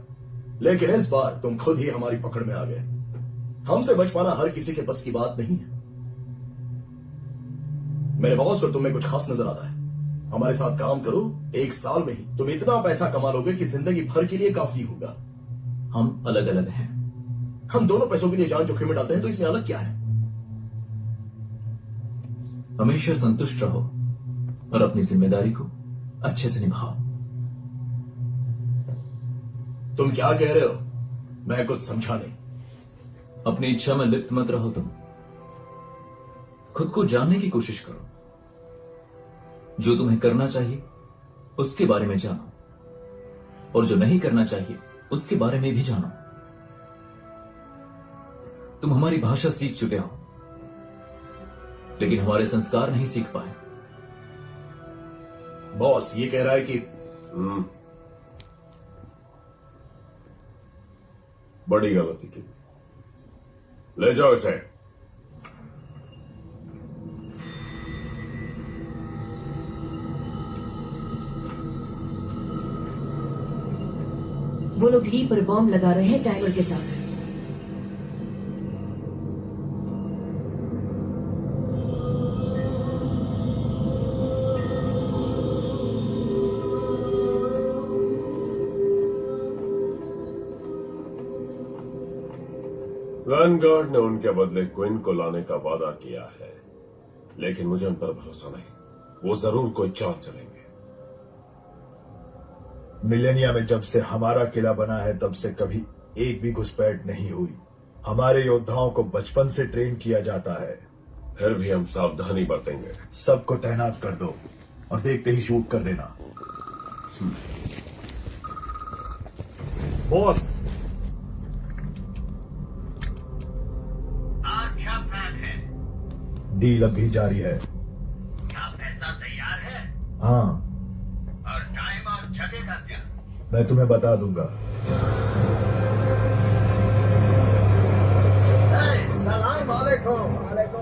लेकिन इस बार तुम खुद ही हमारी पकड़ में आ गए। हमसे बच पाना हर किसी के बस की बात नहीं है। मेरे बॉस को तुम्हें कुछ खास नजर आता है। हमारे साथ काम करो, 1 साल में ही तुम इतना पैसा कमा लोगे कि जिंदगी भर के लिए काफी होगा। हम अलग अलग हैं। हम दोनों पैसों के लिए जान जोखिम में डालते हैं, तो इसमें अलग क्या है? हमेशा संतुष्ट रहो और अपनी जिम्मेदारी को अच्छे से निभाओ। तुम क्या कह रहे हो? मैं कुछ समझा नहीं। अपनी इच्छा में लिप्त मत रहो। तुम खुद को जानने की कोशिश करो। जो तुम्हें करना चाहिए उसके बारे में जानो, और जो नहीं करना चाहिए उसके बारे में भी जानो। तुम हमारी भाषा सीख चुके हो, लेकिन हमारे संस्कार नहीं सीख पाए। बॉस ये कह रहा है कि बड़ी गलती की। ले जाओ इसे। वो लोग ली पर बॉम्ब लगा रहे हैं टाइमर के साथ। वैनगार्ड ने उनके बदले क्विन को लाने का वादा किया है, लेकिन मुझे उन पर भरोसा नहीं। वो जरूर कोई चाल चलेंगे। मिलेनिया में जब से हमारा किला बना है तब से कभी एक भी घुसपैठ नहीं हुई। हमारे योद्धाओं को बचपन से ट्रेन किया जाता है। फिर भी हम सावधानी बरतेंगे। सबको तैनात कर दो और देखते ही शूट कर देना। बॉस, क्या प्लान है? डील अब भी जारी है। क्या पैसा तैयार है? हाँ, और टाइम और जगह का क्या? मैं तुम्हें बता दूंगा। सलाम वालेकुम।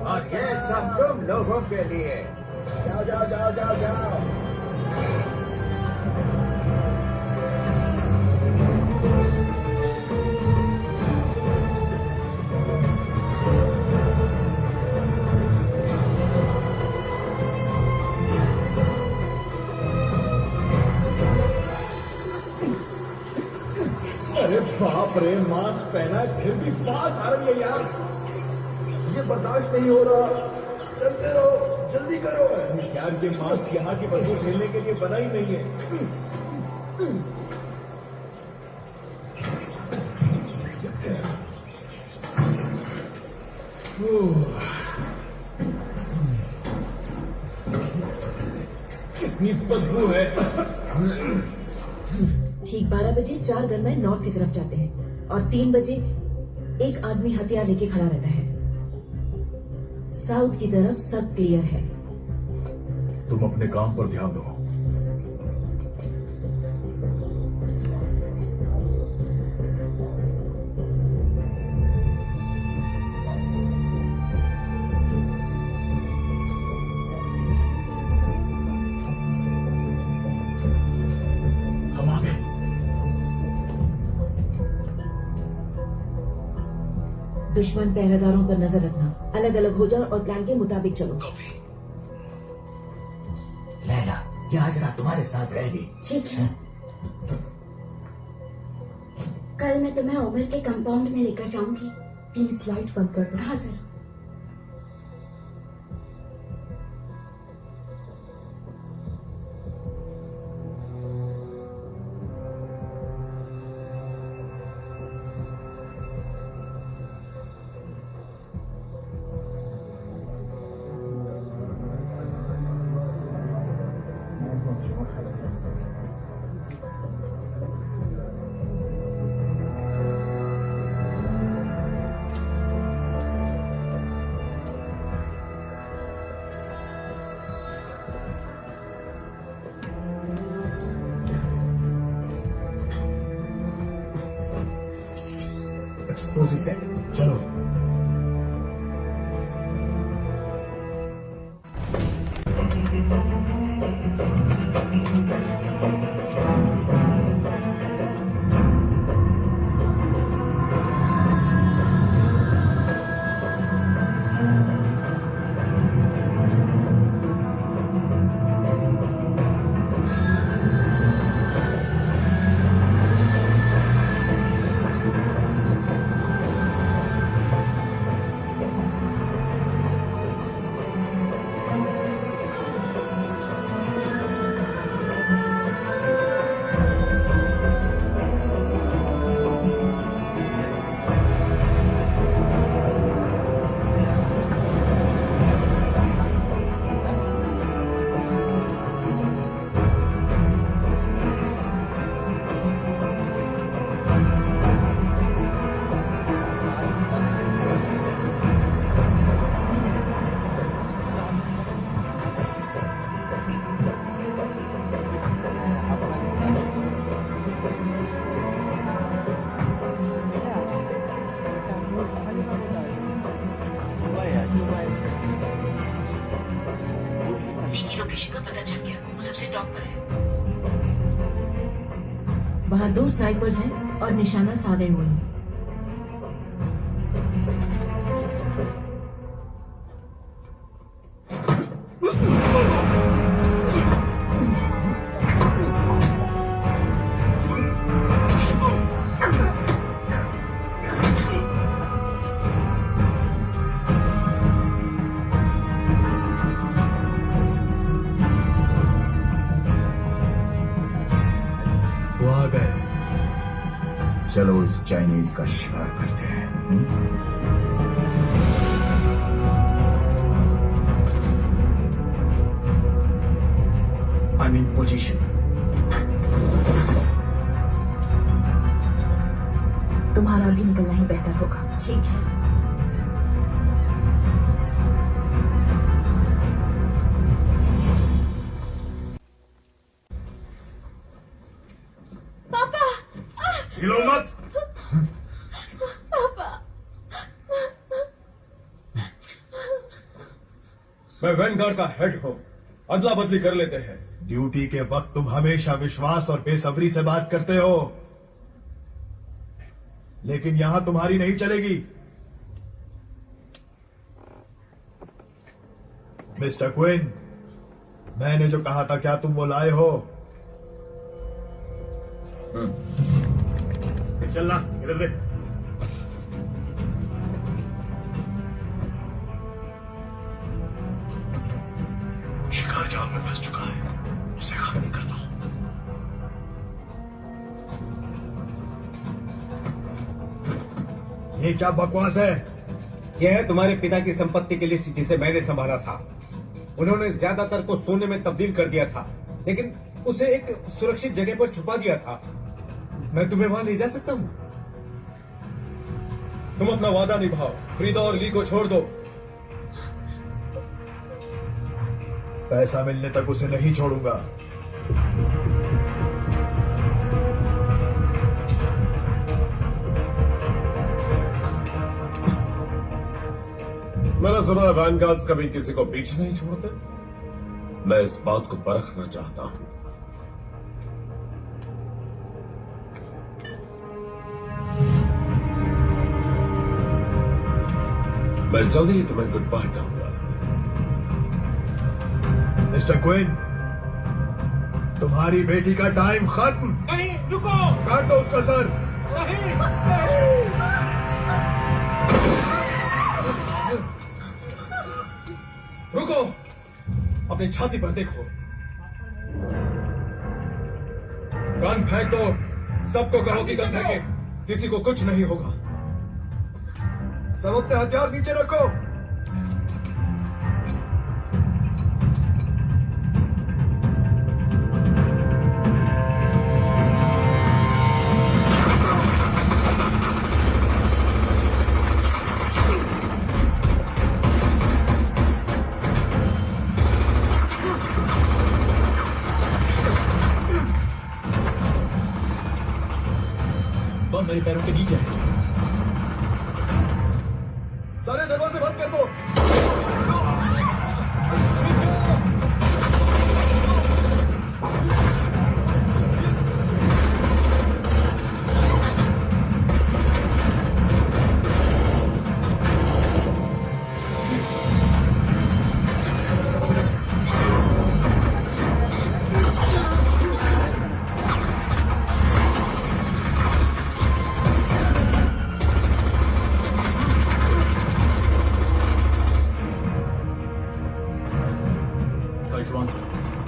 और ये सब तुम लोगों के लिए। जाओ जाओ जाओ जाओ जाओ। अरे बाप रे, मास्क पहना फिर भी पास आ रही है यार। ये बर्दाश्त नहीं हो रहा। चलते रहो, जल्दी करो। यार ये मास्क यहाँ की बदबू झेलने के लिए बना ही नहीं है। कितनी बदबू है। ठीक 12 बजे 4 गनमैन नॉर्थ की तरफ जाते हैं और 3 बजे एक आदमी हथियार लेके खड़ा रहता है। साउथ की तरफ सब क्लियर है। तुम अपने काम पर ध्यान दो। हम आ गए। दुश्मन पहरेदारों पर नजर रखना, अलग अलग हो जाओ और प्लान के मुताबिक चलो। लैला, ये आज रात तुम्हारे साथ रहेगी। ठीक है। कल मैं तुम्हें ओमर के कंपाउंड में लेकर जाऊंगी। प्लीज लाइट बंद कर दो। हाँ सर। एक्सप्लोसिव सेट, चलो। लोकेशन का पता चल गया, वो सबसे टॉप पर है। वहाँ 2 स्नाइपर्स हैं और निशाना साधे हुए हैं। चलो इस चाइनीज का शिकार करते हैं। I'm in position. तुम्हारा भी निकलना ही बेहतर होगा। ठीक है। हिलो मत। पापा। मैं वैनगार्ड का हेड हूँ, अदला बदली कर लेते हैं। ड्यूटी के वक्त तुम हमेशा विश्वास और बेसब्री से बात करते हो, लेकिन यहां तुम्हारी नहीं चलेगी। मिस्टर क्विन, मैंने जो कहा था क्या तुम वो लाए हो? चलना इधर दे। शिकार जाल में फंस चुका है, उसे खत्म करना। ये क्या बकवास है? यह है तुम्हारे पिता की संपत्ति की लिस्ट जिसे मैंने संभाला था। उन्होंने ज्यादातर को सोने में तब्दील कर दिया था, लेकिन उसे एक सुरक्षित जगह पर छुपा दिया था। मैं तुम्हें वहां ले जा सकता हूँ। तुम अपना वादा निभाओ, फ्रीदा और ली को छोड़ दो। पैसा मिलने तक उसे नहीं छोड़ूंगा। मैंने सुना है वैनगार्ड्स कभी किसी को पीछे नहीं छोड़ते। मैं इस बात को परखना चाहता हूं। मैं जल्दी ही तुम्हें गुड बाय कहूंगा। मिस्टर क्विन, तुम्हारी बेटी का टाइम खत्म। नहीं, रुको। काट दो उसका सर। नहीं। रुको, अपनी छाती पर देखो। गन फेंक दो, सबको कहो कि गन फेंके, किसी को कुछ नहीं होगा। सब अपने हथियार नीचे रखो। बम मेरे पैरों के नीचे है। सारे दरवाजे बंद कर दो।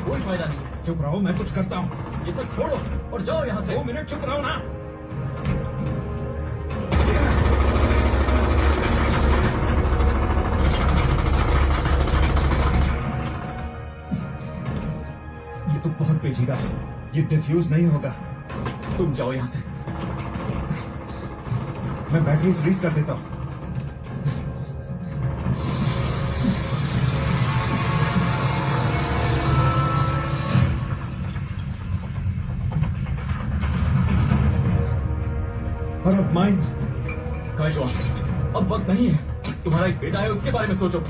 कोई फायदा नहीं। चुप रहो, मैं कुछ करता हूँ। ये सब छोड़ो और जाओ यहाँ से। 2 मिनट चुप रहो ना। ये तो बहुत पेचीदा है, ये डिफ्यूज नहीं होगा। तुम जाओ यहाँ से। मैं बैटरी फ्रीज कर देता हूँ। और अब माइंस। काइशवान, अब वक्त नहीं है। तुम्हारा एक बेटा है, उसके बारे में सोचो।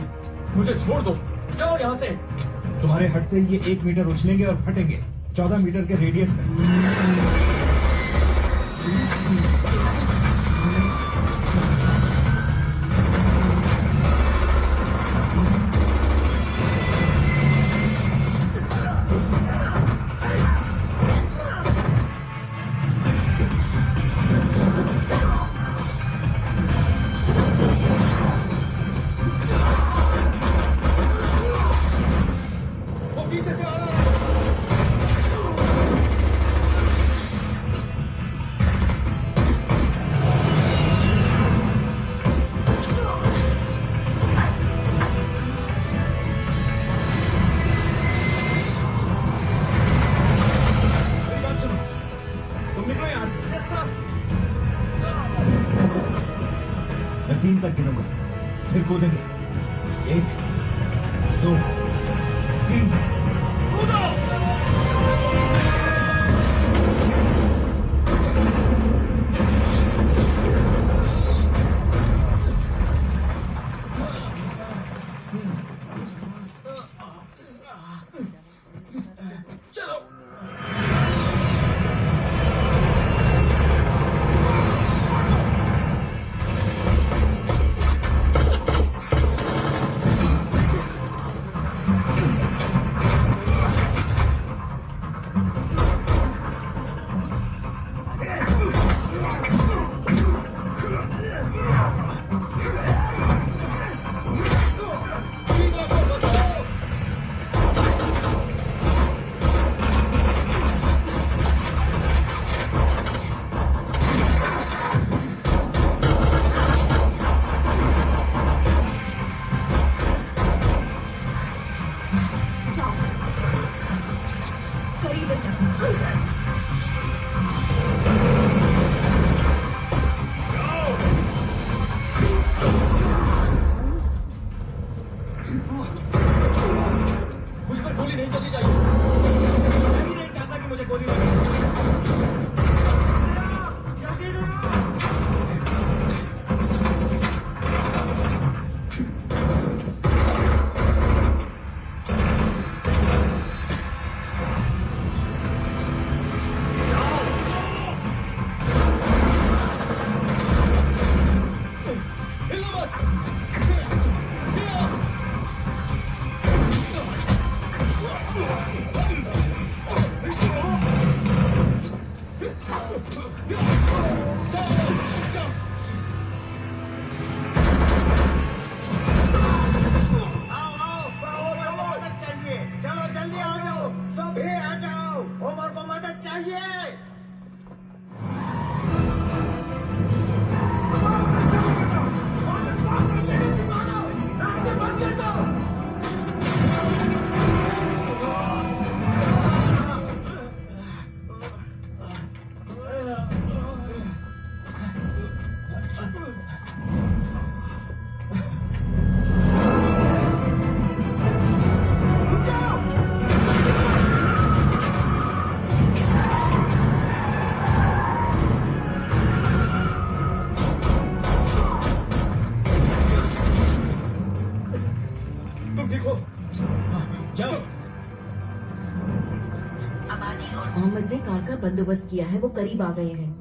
मुझे छोड़ दो, जाओ यहाँ से। तुम्हारे हटते ये 1 मीटर उछलेंगे और फटेंगे 14 मीटर के रेडियस में। मैं 3 तक गिनूंगा, फिर कूदेंगे। 1, 2, 3, कूदो! का बंदोबस्त किया है, वो करीब आ गए हैं।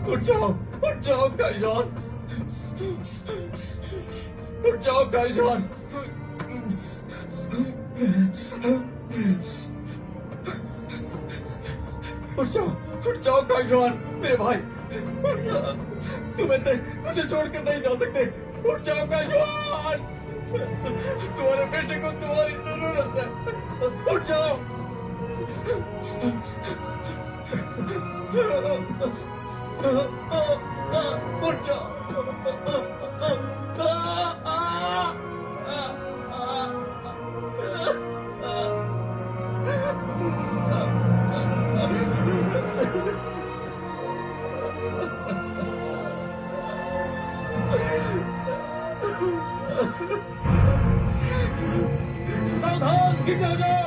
उठ जाओ काइजॉन, उठ जाओ काइजॉन। उठ जाओ काइजॉन, मेरे भाई, तुम ऐसे मुझे छोड़कर नहीं जा सकते। उठ जाओ काइजॉन, तुम्हारे बेटे को तुम्हारी जरूरत है। उठ जाओ। उठ जाओ। सावधान, पीछे हो जाओ।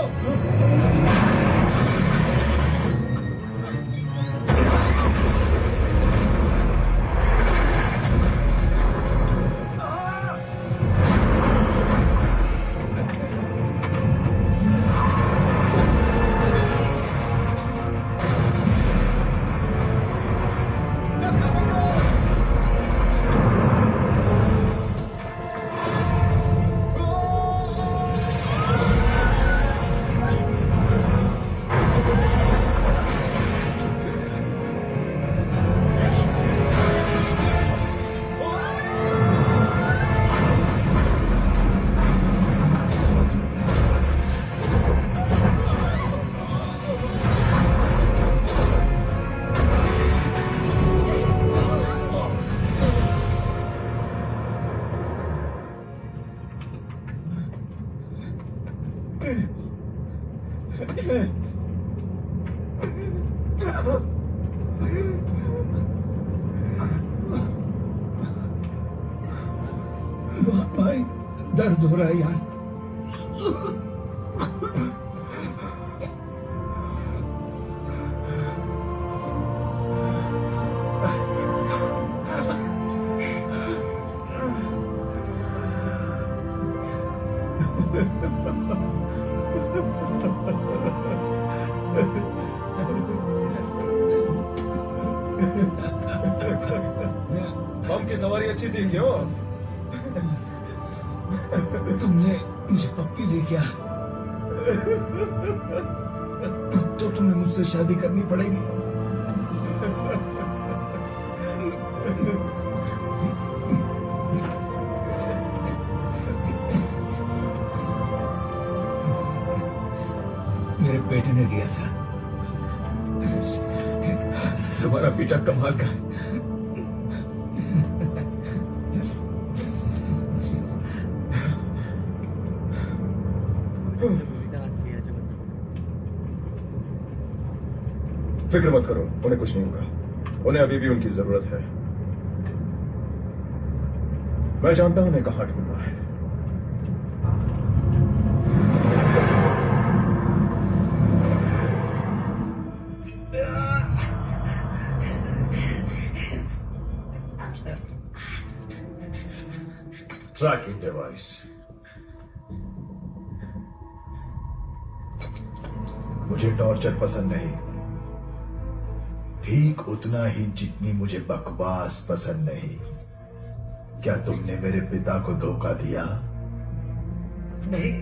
भाई दर्द हो रहा है यार। बम की सवारी अच्छी थी क्यों? तुमने मुझे पप्पी दे क्या? तो तुम्हें मुझसे शादी करनी पड़ेगी। मेरे बेटे ने दिया था। तुम्हारा बेटा कमाल का है। फिक्र मत करो, उन्हें कुछ नहीं होगा। उन्हें अभी भी उनकी जरूरत है। मैं जानता हूं उन्हें कहां ढूंढना है। Tracking device. मुझे टॉर्चर पसंद नहीं, ठीक उतना ही जितनी मुझे बकवास पसंद नहीं। क्या तुमने मेरे पिता को धोखा दिया? नहीं।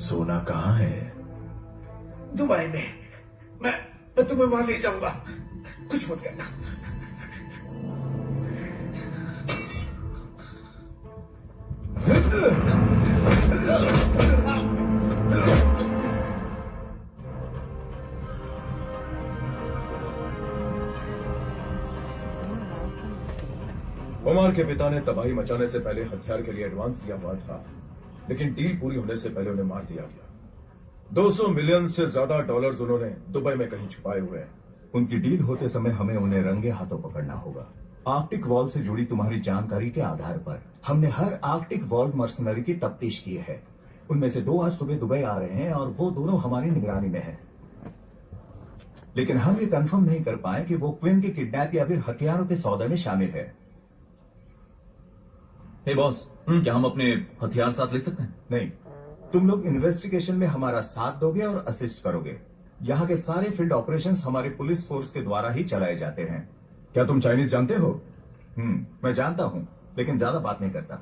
सोना कहाँ है? दुबई में। मैं तुम्हें वहां ले जाऊंगा, कुछ मत करना। उमर के पिता ने तबाही मचाने से पहले हथियार के लिए एडवांस दिया हुआ था, लेकिन डील पूरी होने से पहले उन्हें मार दिया गया। 200 मिलियन से ज्यादा डॉलर्स उन्होंने दुबई में कहीं छुपाए हुए हैं। उनकी डील होते समय हमें उन्हें रंगे हाथों पकड़ना होगा। आर्कटिक वॉल से जुड़ी तुम्हारी जानकारी के आधार पर हमने हर आर्कटिक वॉल मर्सनरी की तफ्तीश की है। उनमें से 2 आज सुबह दुबई आ रहे हैं और वो दोनों हमारी निगरानी में हैं। लेकिन हम ये कंफर्म नहीं कर पाए कि वो क्विन के किडनैप या फिर हथियारों के सौदे में शामिल है। हे बॉस, क्या हम अपने हथियार साथ ले सकते हैं? नहीं, तुम लोग इन्वेस्टिगेशन में हमारा साथ दोगे और असिस्ट करोगे। यहाँ के सारे फील्ड ऑपरेशंस हमारे पुलिस फोर्स के द्वारा ही चलाए जाते हैं। क्या तुम चाइनीज जानते हो? मैं जानता हूँ, लेकिन ज्यादा बात नहीं करता।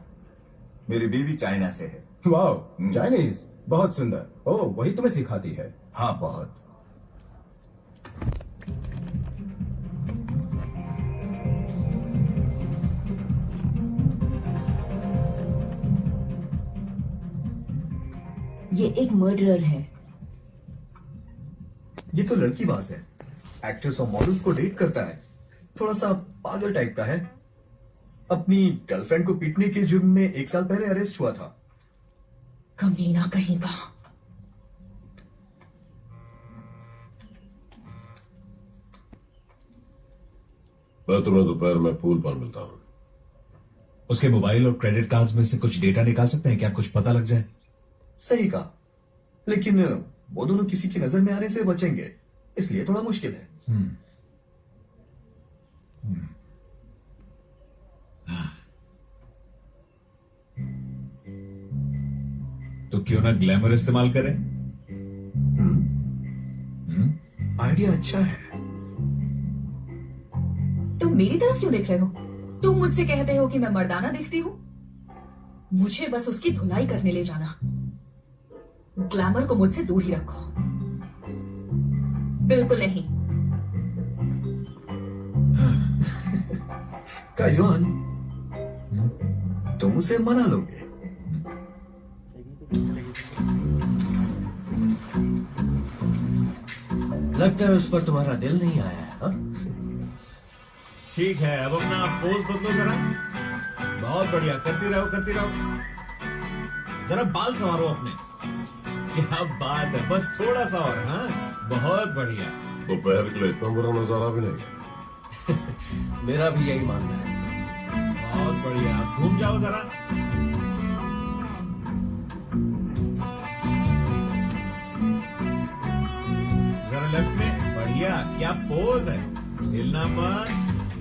मेरी बीवी चाइना से है। वाह, चाइनीज, बहुत सुंदर। ओह, वही तुम्हें सिखाती है? हाँ, बहुत। ये एक मर्डरर है। ये तो लड़की बाज है, एक्ट्रेस और मॉडल्स को डेट करता है। थोड़ा सा पागल टाइप का है। अपनी गर्लफ्रेंड को पीटने के जुर्म में 1 साल पहले अरेस्ट हुआ था। कमीना कहीं का। मैं तुम्हें दोपहर में पूल पर मिलता हूँ। उसके मोबाइल और क्रेडिट कार्ड में से कुछ डेटा निकाल सकते हैं क्या? कुछ पता लग जाए। सही कहा, लेकिन वो दोनों किसी की नजर में आने से बचेंगे, इसलिए थोड़ा मुश्किल है। तो क्यों ना ग्लैमर इस्तेमाल करें? आइडिया अच्छा है। तुम मेरी तरफ क्यों देख रहे हो? तुम मुझसे कहते हो कि मैं मर्दाना दिखती हूँ। मुझे बस उसकी धुलाई करने ले जाना। ग्लैमर को मुझसे दूर ही रखो। बिल्कुल नहीं। काइजवान, तुम उसे मना लोगे? लगता है उस पर तुम्हारा दिल नहीं आया है। हाँ? ठीक है, अब अपना पोज बदलो जरा। बहुत बढ़िया, करती रहो करती रहो। जरा बाल संवारो अपने। क्या बात है, बस थोड़ा सा और। हाँ, बहुत बढ़िया। दोपहर के लिए इतना बुरा नजारा भी नहीं। मेरा भी यही मानना है। बहुत बढ़िया, घूम जाओ जरा। जरा लेफ्ट में। बढ़िया, क्या पोज है। हिलना मत,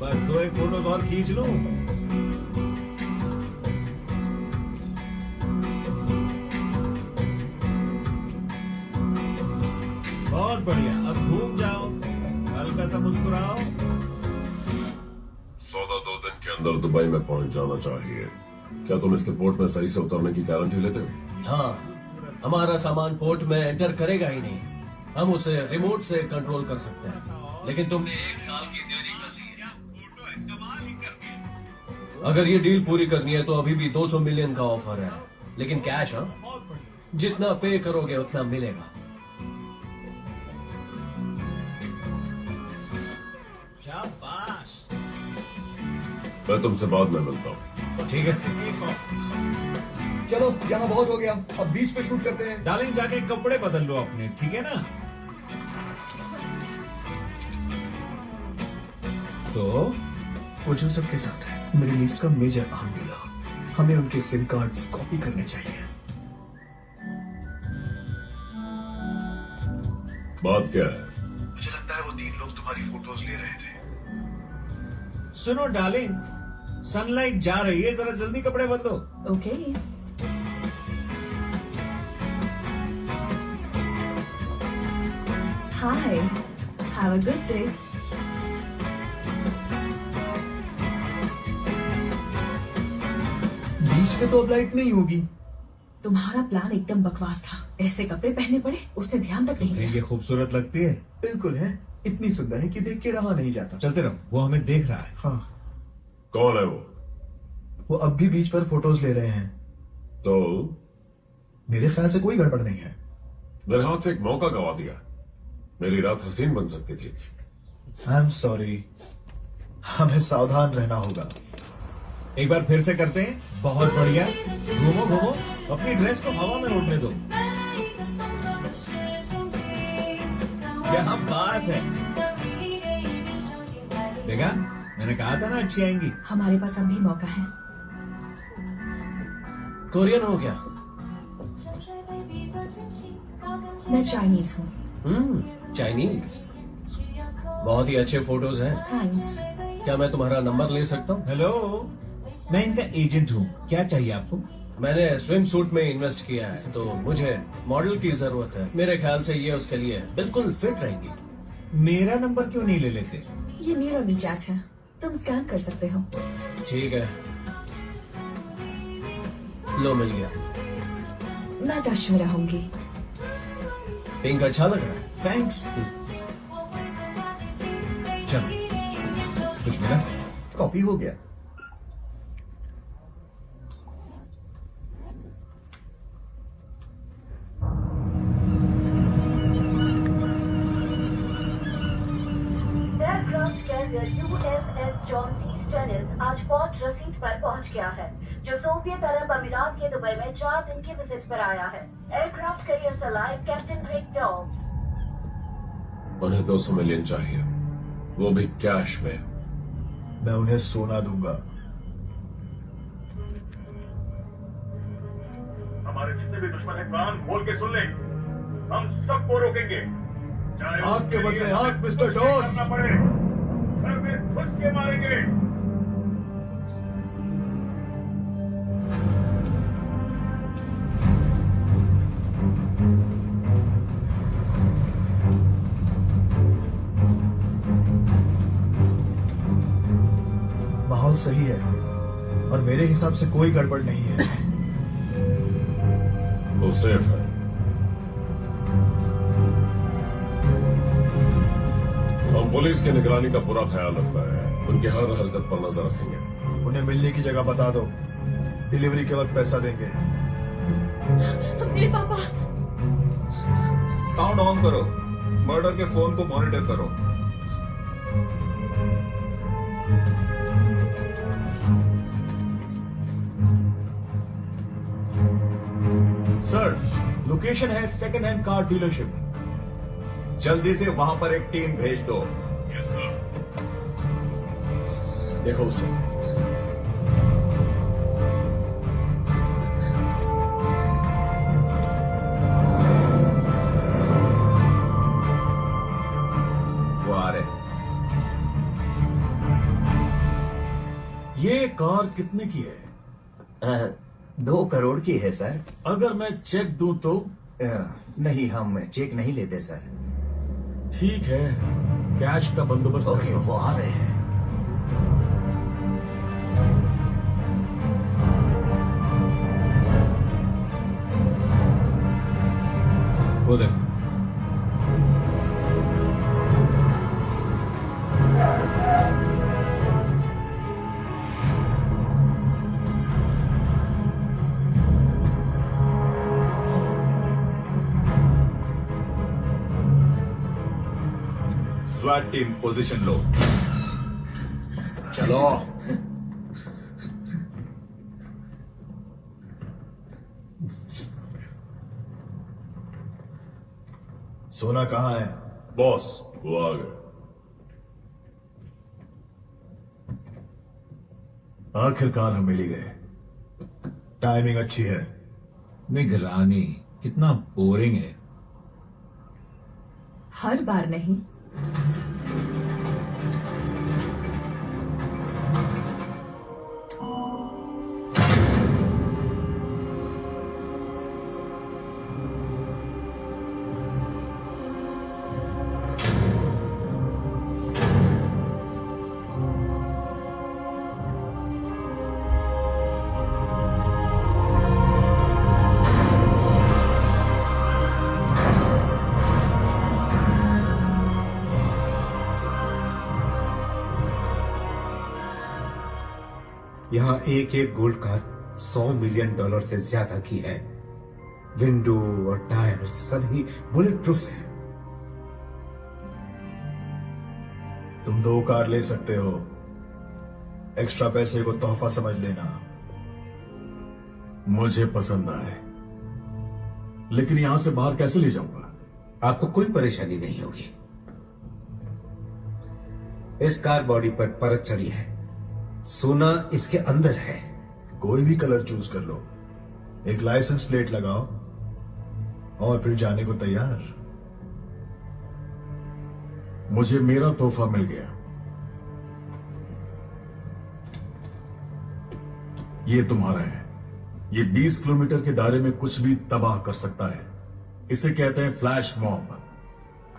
बस 2-1 फोटो और खींच लूं। बहुत बढ़िया, अब घूम जाओ, हल्का सा मुस्कुराओ। सौदा 2 दिन के अंदर दुबई में पहुंच जाना चाहिए। क्या तुम इसके पोर्ट में सही से उतरने की गारंटी लेते हो? हाँ, हमारा सामान पोर्ट में एंटर करेगा ही नहीं। हम उसे रिमोट से कंट्रोल कर सकते हैं, लेकिन तुमने 1 साल की देरी कर दी है। अगर ये डील पूरी करनी है तो अभी भी 200 मिलियन का ऑफर है, लेकिन कैश। हाँ, जितना पे करोगे उतना मिलेगा। शाबाश। मैं तुमसे बाद में मिलता हूँ। ठीक है। चलो, यहाँ बहुत हो गया, अब बीच पे शूट करते हैं। डार्लिंग, जाके कपड़े बदल लो अपने, ठीक है ना? तो वो जोसेफ के साथ है, मिडिल ईस्ट का मेजर आर्म डीलर। हमें उनके सिम कार्ड्स कॉपी करने चाहिए। बात क्या है? मुझे लगता है वो 3 लोग तुम्हारी फोटोज ले रहे थे। सुनो डार्लिंग, सनलाइट जा रही है, जरा जल्दी कपड़े बदलो। Okay. Hi, have a good day. Beach पे तो अब लाइट नहीं होगी। तुम्हारा प्लान एकदम बकवास था। ऐसे कपड़े पहनने पड़े, उसने ध्यान तक नहीं दिया। ये खूबसूरत लगती है। बिल्कुल है, इतनी सुंदर है कि देख के रहा नहीं जाता। चलते रहो, वो हमें देख रहा है। हाँ। कौन है वो? वो अब भी बीच पर फोटोज ले रहे हैं। तो मेरे ख्याल से कोई गड़बड़ नहीं है। मेरे हाथ से एक मौका गवा दिया। मेरी रात हसीन बन सकती थी। आई एम सॉरी, हमें सावधान रहना होगा। एक बार फिर से करते हैं। बहुत बढ़िया, घूमो घूमो, अपनी ड्रेस को हवा में उड़ने दो। क्या बात है। देखा, मैंने कहा था ना अच्छी आएंगी। हमारे पास अब भी मौका है। कोरियन हो गया। मैं चाइनीज हूँ। चाइनीज। बहुत ही अच्छे फोटोज हैं। थैंक्स। क्या मैं तुम्हारा नंबर ले सकता हूँ? हेलो, मैं इनका एजेंट हूँ। क्या चाहिए आपको? मैंने स्विम सूट में इन्वेस्ट किया है, तो मुझे मॉडल की जरूरत है। मेरे ख्याल से ये उसके लिए बिल्कुल फिट रहेंगी। मेरा नंबर क्यों नहीं ले लेते? ये मेरा वीचैट है, तुम स्कैन कर सकते हो। ठीक है, लो मिल गया। मैं टच में रहूंगी। पिंक अच्छा लग रहा है। थैंक्स। चलो, कुछ मिला? कॉपी हो गया। USS जॉन सी स्टेनिस आज पोर्ट रसीद पर पहुंच गया है, जो सोवियत अरब अमीरात के दुबई में 4 दिन की विजिट पर आया है। Aircraft carrier saliva captain Greg Dobbs. उन्हें 200 मिलियन चाहिए, वो भी कैश में। मैं उन्हें सोना दूंगा। हमारे जितने भी दुश्मन हैं कान खोल के सुन ले, हम सबको रोकेंगे, चाहे आग के बदले आग मिस्टर डॉस। करना पड़े, घर में घुस के मारेंगे। माहौल सही है और मेरे हिसाब से कोई गड़बड़ नहीं है। वो सेफ है। हम पुलिस की निगरानी का पूरा ख्याल रखना है, उनकी हर हरकत पर नजर रखेंगे। उन्हें मिलने की जगह बता दो, डिलीवरी के वक्त पैसा देंगे। मेरे पापा। साउंड ऑन करो, मर्डर के फोन को मॉनिटर करो। सर, लोकेशन है सेकंड हैंड कार डीलरशिप। जल्दी से वहां पर एक टीम भेज दो। Yes sir. देखो उसे। वो आ रहे। ये कार कितने की है? 2 करोड़ की है सर। अगर मैं चेक दूं तो? नहीं, हम चेक नहीं लेते सर। ठीक है, कैश का बंदोबस्त। ओके, वो आ रहे हैं। वो देखो, स्वैट टीम पोजीशन लो। चलो। सोना कहाँ है? बॉस, वो आ गए। आखिरकार हम मिल ही गए। टाइमिंग अच्छी है। निगरानी कितना बोरिंग है। हर बार नहीं। यहाँ एक एक गोल्ड कार $100 मिलियन से ज्यादा की है। विंडो और टायर्स सभी बुलेट प्रूफ है। तुम 2 कार ले सकते हो, एक्स्ट्रा पैसे को तोहफा समझ लेना। मुझे पसंद आए, लेकिन यहां से बाहर कैसे ले जाऊंगा? आपको कोई परेशानी नहीं होगी। इस कार बॉडी पर परत चढ़ी है, सोना इसके अंदर है। कोई भी कलर चूज कर लो, एक लाइसेंस प्लेट लगाओ और फिर जाने को तैयार। मुझे मेरा तोहफा मिल गया। ये तुम्हारा है। ये 20 किलोमीटर के दायरे में कुछ भी तबाह कर सकता है। इसे कहते हैं फ्लैश मॉब।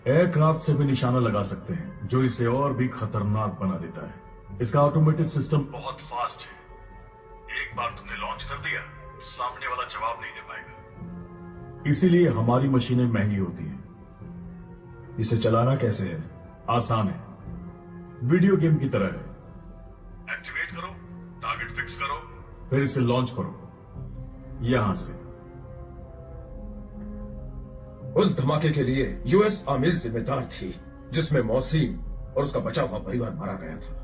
एयरक्राफ्ट से भी निशाना लगा सकते हैं, जो इसे और भी खतरनाक बना देता है। इसका ऑटोमेटेड सिस्टम बहुत फास्ट है। एक बार तुमने लॉन्च कर दिया, सामने वाला जवाब नहीं दे पाएगा। इसीलिए हमारी मशीनें महंगी होती हैं। इसे चलाना कैसे है? आसान है, वीडियो गेम की तरह है। एक्टिवेट करो, टारगेट फिक्स करो, फिर इसे लॉन्च करो यहां से। उस धमाके के लिए यूएस आर्मी जिम्मेदार थी, जिसमें मोहसिन और उसका बचा हुआ परिवार मारा गया था।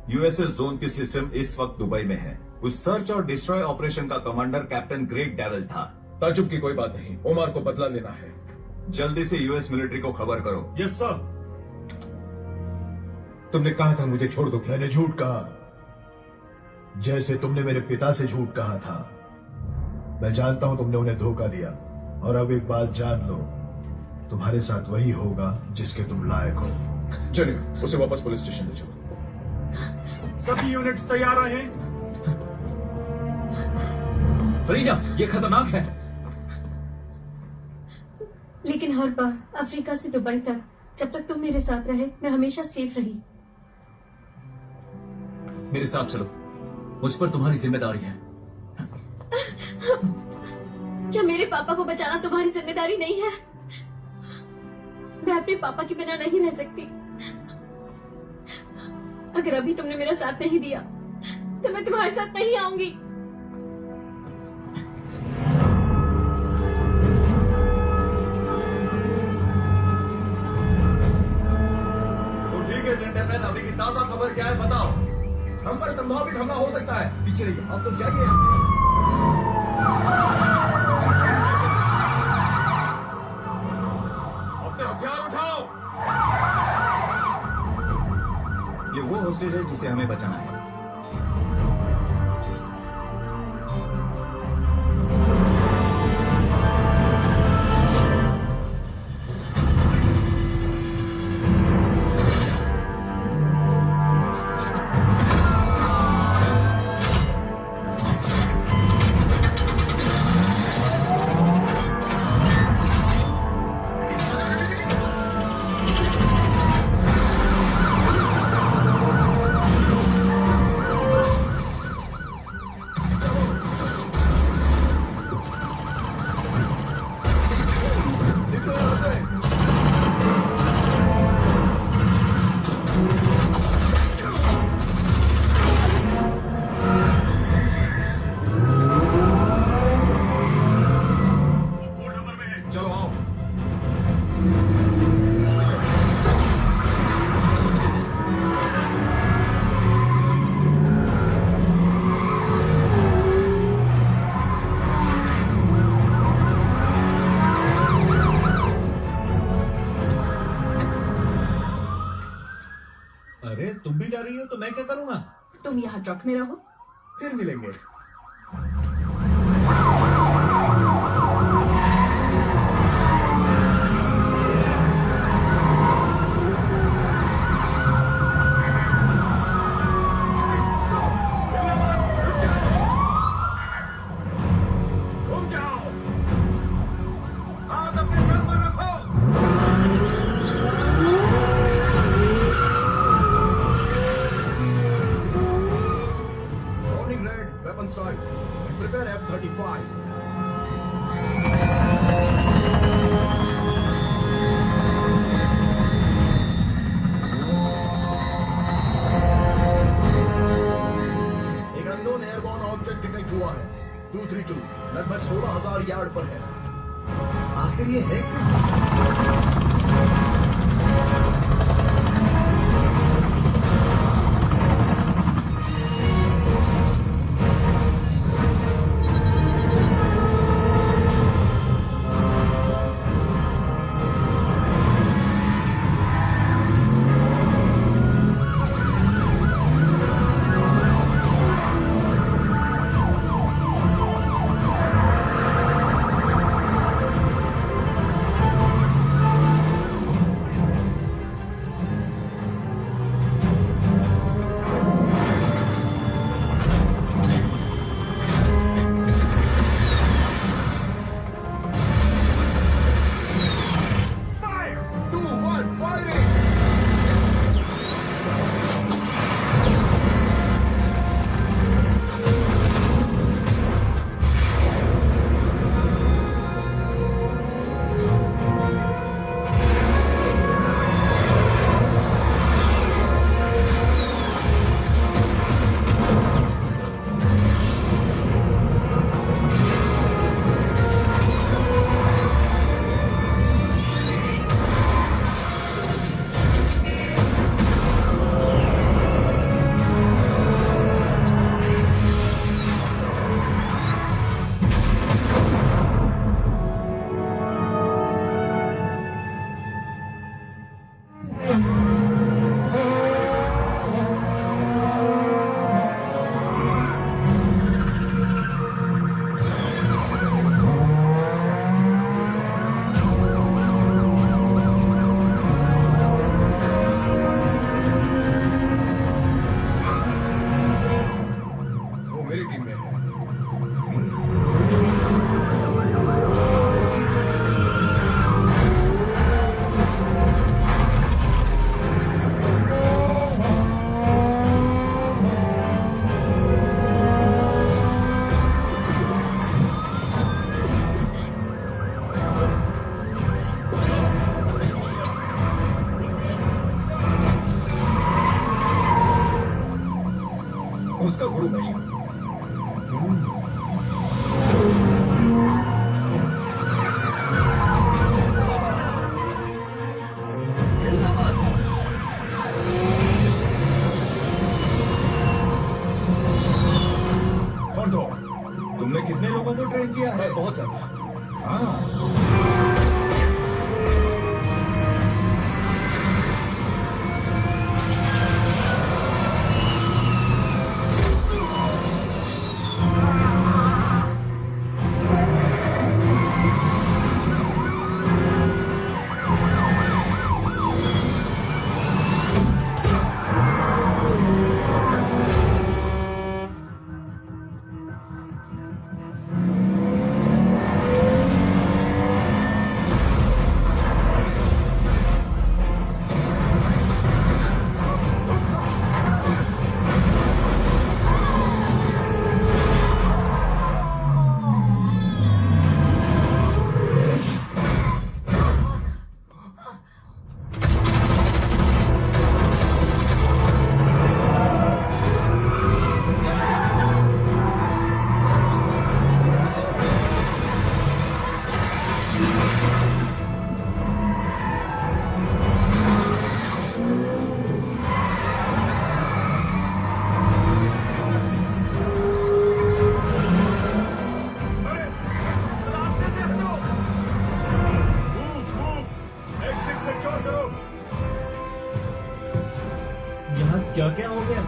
यूएसएस जोन की सिस्टम इस वक्त दुबई में है। उस सर्च और डिस्ट्रॉय ऑपरेशन का कमांडर कैप्टन ग्रेग डेविल था। ताजुब की कोई बात नहीं, ओमार को बदला लेना है। जल्दी से यूएस मिलिट्री को खबर करो। Yes sir. तुमने कहा था मुझे छोड़ दो। मैंने झूठ कहा, जैसे तुमने मेरे पिता से झूठ कहा था। मैं जानता हूं तुमने उन्हें धोखा दिया, और अब एक बात जान लो, तुम्हारे साथ वही होगा जिसके तुम लायक हो। चलिए उसे वापस पुलिस स्टेशन ले चलो। सभी यूनिट्स तैयार रहें। फरीदा, ये खतरनाक है। लेकिन हर बार अफ्रीका से दुबई तक जब तक तुम मेरे साथ रहे, मैं हमेशा सेफ रही। मेरे साथ चलो, मुझ पर तुम्हारी जिम्मेदारी है। क्या मेरे पापा को बचाना तुम्हारी जिम्मेदारी नहीं है? मैं अपने पापा के बिना नहीं रह सकती। अगर अभी तुमने मेरा साथ नहीं दिया तो मैं तुम्हारे साथ नहीं आऊंगी। तो ठीक है जेंटलमैन, अभी की ताजा खबर क्या है बताओ। हम पर संभावित हमला हो सकता है। पीछे रहिए, अब तो जाइए यहाँ से। अपने हथियार उठाओ। ये वो होस्टेज है जिसे हमें बचाना है। अरे तुम भी जा रही हो तो मैं क्या करूंगा? तुम यहाँ ट्रक में रहो, फिर मिलेंगे। रुक जाओ, हाथ अपने सर पर रखो। Weapon strike and prepare F-35. एक अननोन एयरबॉर्न ऑब्जेक्ट डिटेक्ट हुआ है। 232 लगभग 16,000 यार्ड पर है। आखिर ये है क्या? उसका गुरु नहीं हूं। तुमने कितने लोगों को ट्रेन किया है? बहुत ज्यादा। यहाँ क्या क्या हो गया?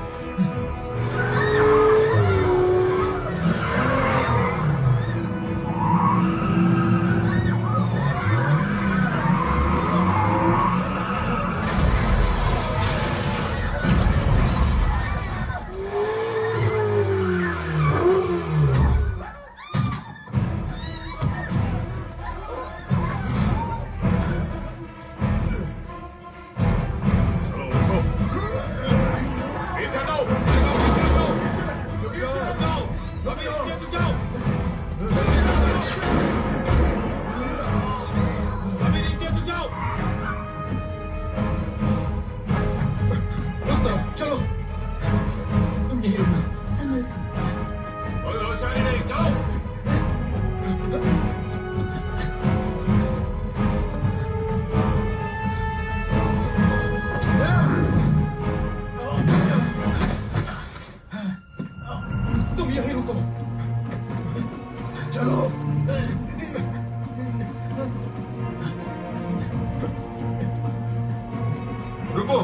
रुको,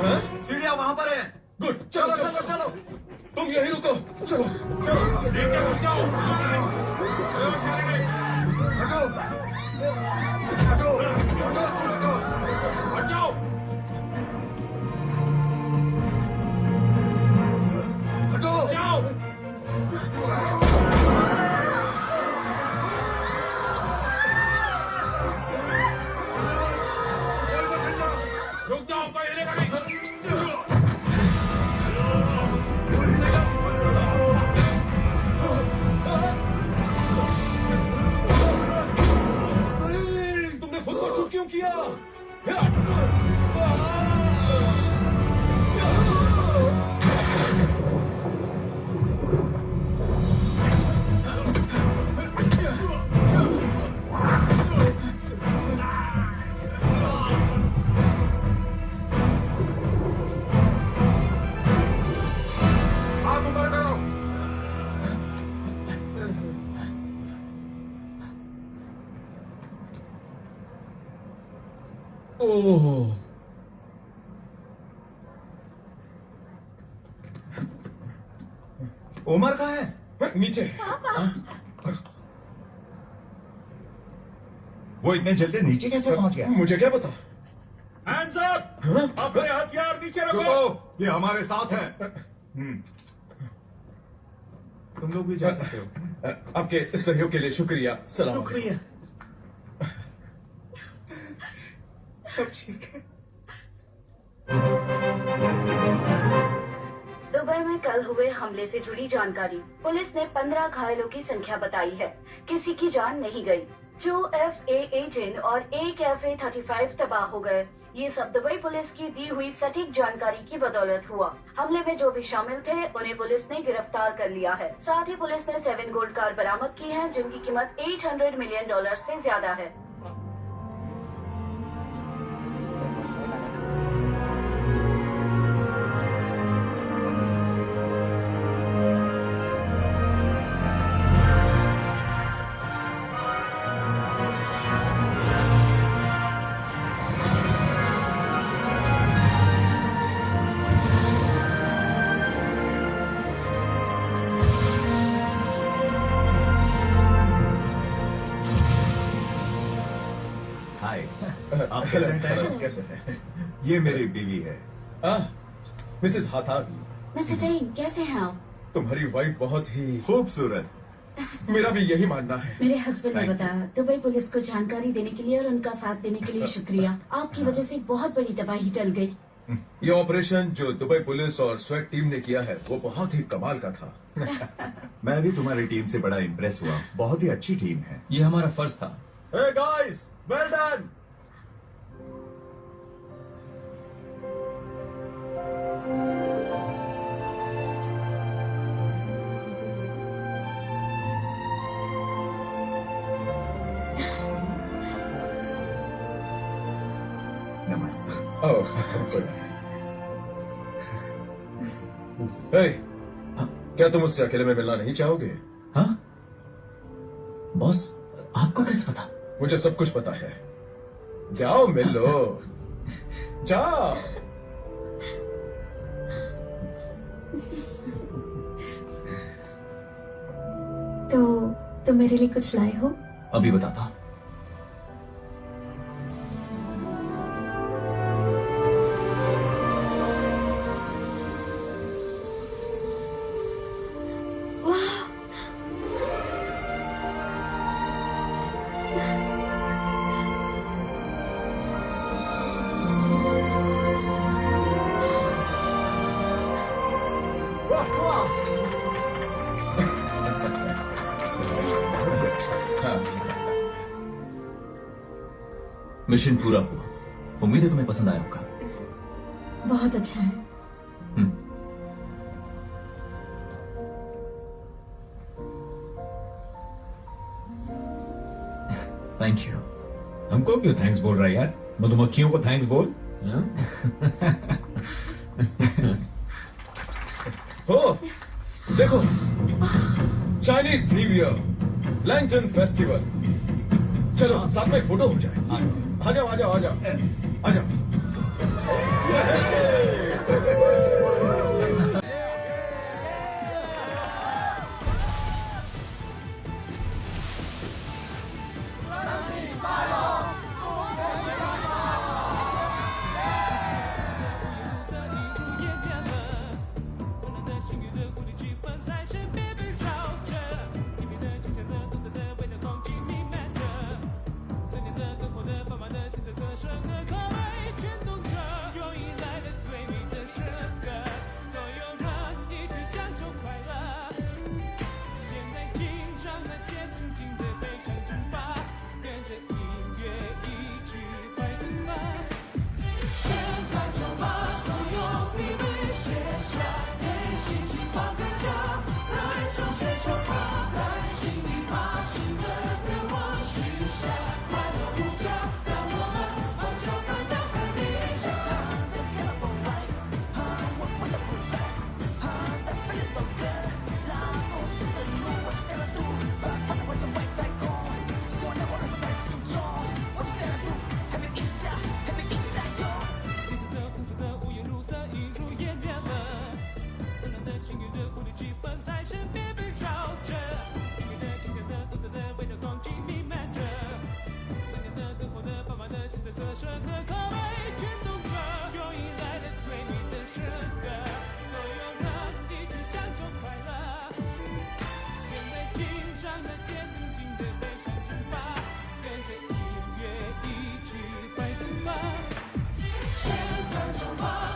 सीढ़ियां वहां पर है। गुड, चलो चलो चलो, चलो। तुम यहीं रुको। चलो चलो, लेके उठ जाओ। हटो हटो हटो, हट जाओ। हटो जाओ। रुक जाओ, कोई हिलेगा नहीं। तुमने खुद को शूट क्यों किया? ओह, उमर कहाँ है? नीचे। वो इतने जल्दी नीचे कैसे पहुंच गया? मुझे क्या पता। Hands up! अपने हथियार नीचे रखो। ये हमारे साथ है। तुम लोग भी जा सकते हो। आपके सहयोग के लिए शुक्रिया। सलाम। शुक्रिया। सब ठीक है। दुबई में कल हुए हमले से जुड़ी जानकारी। पुलिस ने 15 घायलों की संख्या बताई है। किसी की जान नहीं गई। 2 FA एजेंट और एक FA-35 तबाह हो गए। ये सब दुबई पुलिस की दी हुई सटीक जानकारी की बदौलत हुआ। हमले में जो भी शामिल थे उन्हें पुलिस ने गिरफ्तार कर लिया है। साथ ही पुलिस ने 7 गोल्ड कार बरामद की हैं, जिनकी कीमत $800 मिलियन से ज्यादा है। हाय, आप कैसे हैं? कैसे हैं? ये मेरी बीवी है। मिसेस हाथागी। मिस्टर डेन, कैसे हैं आप? तुम्हारी वाइफ बहुत ही खूबसूरत। मेरा भी यही मानना है। मेरे हस्बैंड ने बताया दुबई पुलिस को जानकारी देने के लिए और उनका साथ देने के लिए शुक्रिया। आपकी वजह से बहुत बड़ी तबाही टल गई। ये ऑपरेशन जो दुबई पुलिस और स्वेट टीम ने किया है वो बहुत ही कमाल का था। मैं भी तुम्हारी टीम से बड़ा इम्प्रेस हुआ। बहुत ही अच्छी टीम है। ये हमारा फर्ज था। Hey guys, well done. नमस्ते। Hey, क्या तुम उससे अकेले में मिलना नहीं चाहोगे? हाँ? बॉस, आपको कैसे पता? मुझे सब कुछ पता है। जाओ मिल लो। जाओ। तो मेरे लिए कुछ लाए हो? अभी बताता हूँ। मिशन पूरा हुआ। उम्मीद है तुम्हें पसंद आया होगा। बहुत अच्छा है। Thank you. हमको क्यों थैंक्स बोल रहा है यार? मधुमक्खियों को थैंक्स बोल। हो देखो, Chinese new year lantern festival. चलो साथ में फोटो हो जाए। आ जाओ आ जाओ आ जाओ आ जाओ।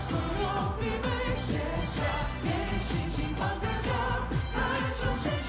所有疲惫卸下，给心情放个假，再重新。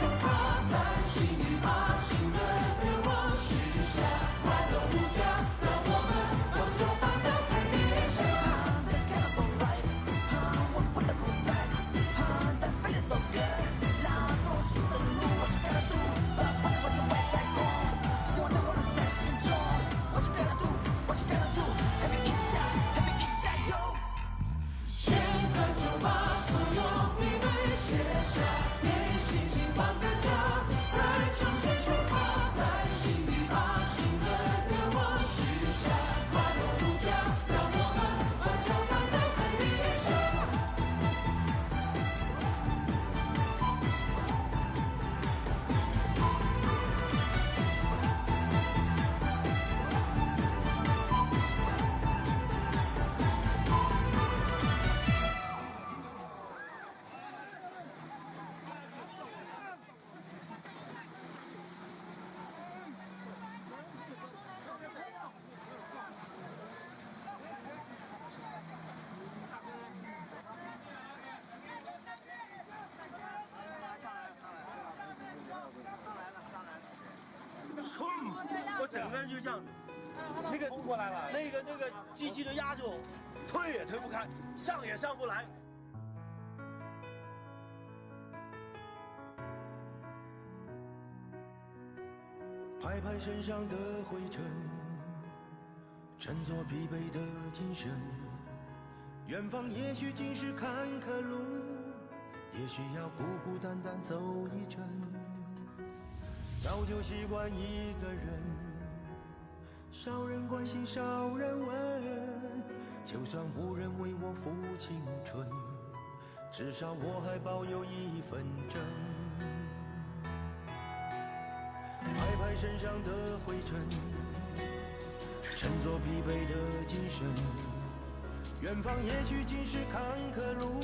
整个人就像那个过来了，那个机器就压住，推也推不开，上也上不来。拍拍身上的灰尘，振作疲惫的精神。远方也许尽是坎坷路，也许要孤孤单单走一程。早就习惯一个人，少人关心少人问，就算无人为我付青春，至少我还保有一份真。拍拍身上的灰尘，振作疲惫的精神。远方也许尽是坎坷路，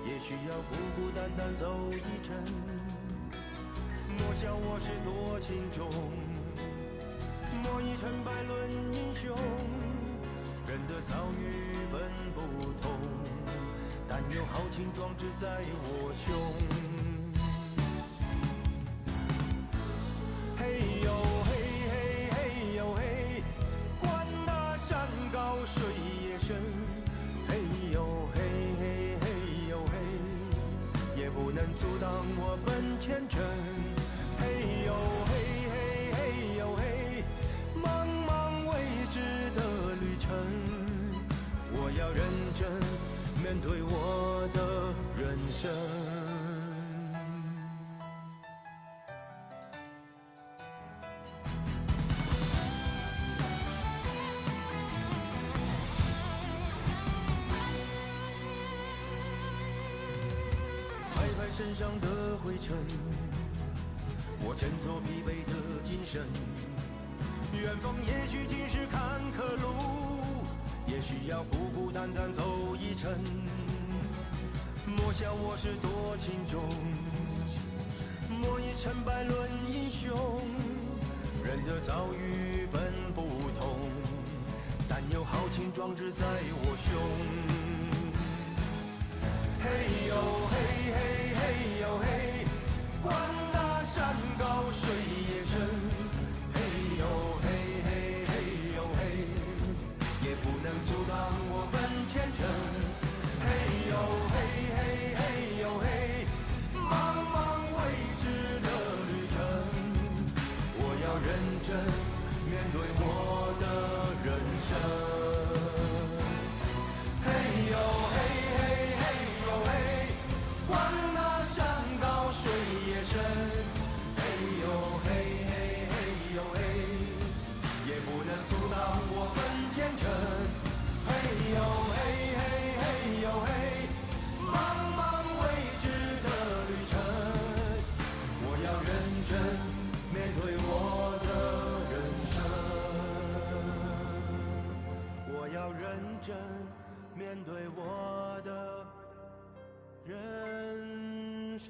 也许要孤孤单单走一程。莫笑我是多情种，莫以成败论英雄。人的遭遇本不同，但有豪情壮志在我胸。嘿呦嘿嘿嘿呦嘿，管那山高水也深。嘿呦嘿嘿嘿呦嘿，也不能阻挡我奔前程。嘿呦嘿嘿嘿呦嘿，茫茫未知的旅程，我要认真面对我的人生。身上的灰尘，我振作疲惫的精神。远方也许尽是坎坷路，也许要孤孤单单走一程。莫笑我是多情种，莫以成败论英雄。人的遭遇本不同，但有豪情壮志在我胸。嘿呦嘿嘿嘿呦嘿，管那山高水也深。嘿呦嘿嘿嘿呦嘿，也不能阻挡我奔前程。嘿呦嘿嘿嘿呦嘿，茫茫未知的旅程，我要认真面对我的人生。嘿呦嘿嘿嘿呦嘿，管那山高水也深。嘿呦嘿嘿嘿呦嘿，也不能阻挡我奔前程。嘿呦嘿嘿嘿呦嘿，茫茫未知的旅程，我要认真面对我的人生。我要认真面对我的人生。